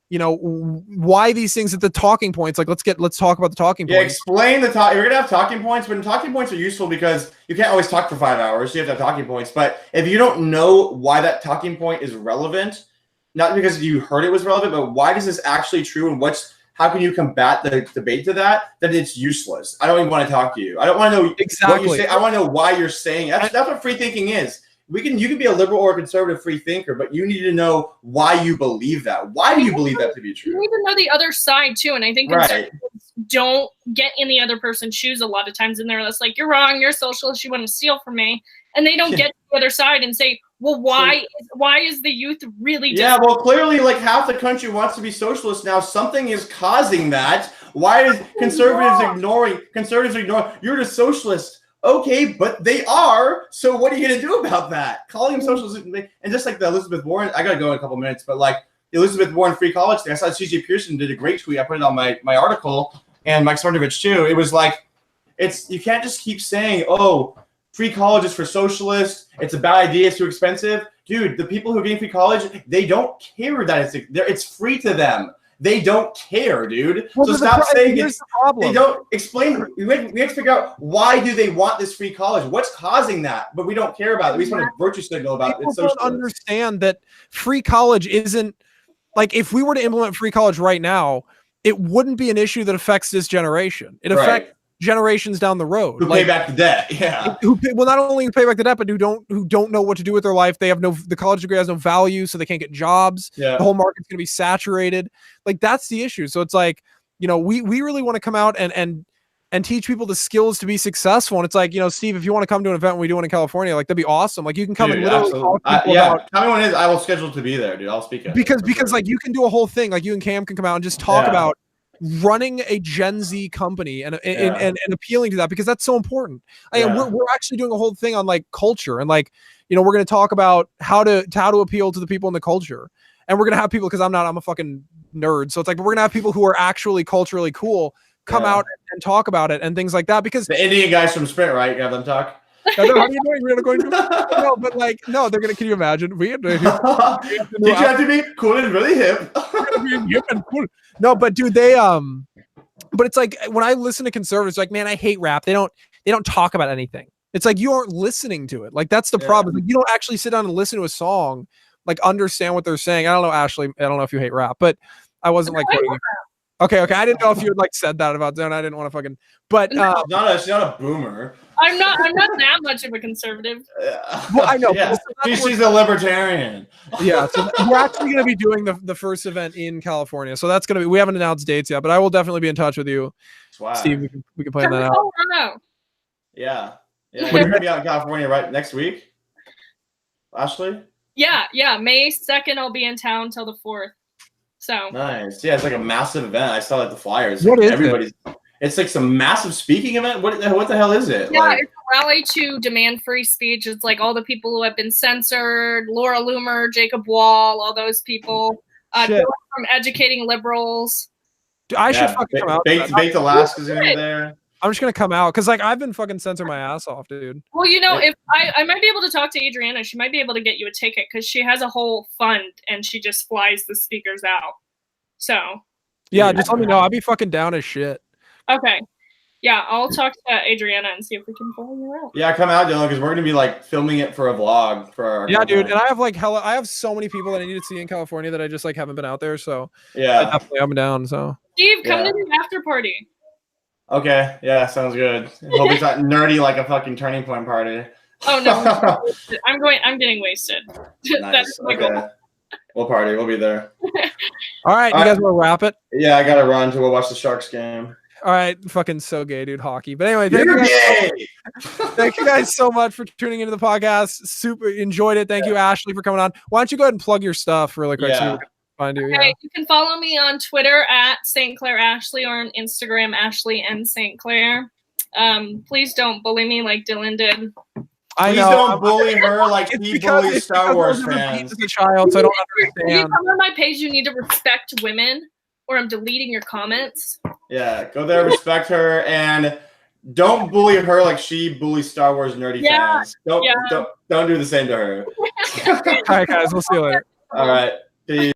You know, why these things at the talking points. Like let's talk about the talking points. Yeah, explain the talk. You're gonna have talking points, but talking points are useful because you can't always talk for 5 hours. So you have to have talking points. But if you don't know why that talking point is relevant, not because you heard it was relevant, but why is this actually true, and how can you combat the debate to that? That it's useless. I don't even want to talk to you. I don't want to know what you say. I want to know why you're saying it. That's what free thinking is. You can be a liberal or a conservative free thinker, but you need to know why you believe that. Why do you believe that to be true? You need to know the other side too, and I think conservatives don't get in the other person's shoes a lot of times, and they're just like, "You're wrong. You're a socialist. You want to steal from me," and they don't get to the other side and say, well, why is the youth really different? Yeah, well, clearly, like half the country wants to be socialist now. Something is causing that. Why is conservatives ignoring? You're the socialist. Okay, but they are. So what are you going to do about that? Calling them socialists, and just like the Elizabeth Warren, I got to go in a couple minutes, but like the Elizabeth Warren free college thing, I saw C.J. Pearson did a great tweet. I put it on my article, and Mike Cernovich too. It was like, you can't just keep saying, oh, free college is for socialists. It's a bad idea. It's too expensive. Dude, the people who are getting free college, they don't care that it's free to them. They don't care, dude. Well, so stop saying it. They don't explain. We have to figure out, why do they want this free college? What's causing that? But we don't care about it. We just want to virtue signal about it. People don't understand that free college isn't, like, if we were to implement free college right now, it wouldn't be an issue that affects this generation. It affects generations down the road. Who pay back the debt, yeah. Well, not only pay back the debt, but who don't know what to do with their life. They have the college degree has no value, so they can't get jobs. Yeah. The whole market's gonna be saturated. Like, that's the issue. So it's like, you know, we really want to come out and teach people the skills to be successful. And it's like, you know, Steve, if you want to come to an event we do one in California, like, that'd be awesome. Like, you can come and literally talk to people about, tell me when it is. I will schedule to be there, dude. I'll speak because like, you can do a whole thing. Like, you and Cam can come out and just talk about running a Gen Z company and appealing to that, because that's so important. We're actually doing a whole thing on like culture, and like, you know, we're going to talk about how to appeal to the people in the culture. And we're going to have people, because I'm a fucking nerd. So it's like, we're going to have people who are actually culturally cool come out and talk about it and things like that, because the Indian guys from Sprint, right? You have them talk. How are you doing? We're going to no, but like, no, they're gonna. Can you imagine? We teach you how to be cool and really hip. Hip and cool. No, but dude, but it's like, when I listen to conservatives, like, man, I hate rap. They don't talk about anything. It's like, you aren't listening to it. Like, that's the problem. Like, you don't actually sit down and listen to a song, like, understand what they're saying. I don't know, Ashley. I don't know if you hate rap, but I wasn't like quoting you. Okay. I didn't know if you had like said that about them. I didn't want to fucking. But she's not a boomer. I'm not that much of a conservative. Well, I know. Yeah. She's a libertarian. Yeah. So we're actually going to be doing the first event in California. So that's going to be. We haven't announced dates yet, but I will definitely be in touch with you, Steve. We can plan that out. Yeah. You're going to be out in California right next week, Ashley. Yeah. May 2nd, I'll be in town till the 4th. So nice. Yeah, it's like a massive event. I saw like the flyers. What is everybody's? It's like some massive speaking event. What the hell is it? Yeah, it's a rally to demand free speech. It's like all the people who have been censored, Laura Loomer, Jacob Wall, all those people. From educating liberals. Dude, I should fucking come out. Baked Alaska's gonna be there. I'm just gonna come out because like I've been fucking censoring my ass off, dude. Well, you know, if I might be able to talk to Adriana, she might be able to get you a ticket because she has a whole fund and she just flies the speakers out. So yeah, just let me know. I'll be fucking down as shit. Okay. Yeah, I'll talk to Adriana and see if we can fly you out. Yeah, come out, Dylan, because we're gonna be like filming it for a vlog for our dude. And I have like I have so many people that I need to see in California that I just like haven't been out there. So yeah, I'm down. So Steve, come to the after party. Okay, yeah, sounds good. Hope it's not nerdy like a fucking Turning Point party. Oh no, I'm getting wasted. Nice. That's my goal. Okay. We'll party. We'll be there. All right, you guys want to wrap it? Yeah, I gotta run to go watch the Sharks game. All right, fucking so gay, dude. Hockey. But anyway, thank you guys so much for tuning into the podcast. Super enjoyed it. Thank you, Ashley, for coming on. Why don't you go ahead and plug your stuff really quick? So we can find you. Okay, you can follow me on Twitter at StClair Ashley or on Instagram Ashley and StClair. Please don't bully me like Dylan did. Please don't bully her like he bullies Star Wars fans. As a child, so I don't understand. If you come on my page, you need to respect women, or I'm deleting your comments. Yeah, go there, respect her, and don't bully her like she bullies Star Wars nerdy fans. Don't do the same to her. All right, guys, we'll see you later. All right, peace.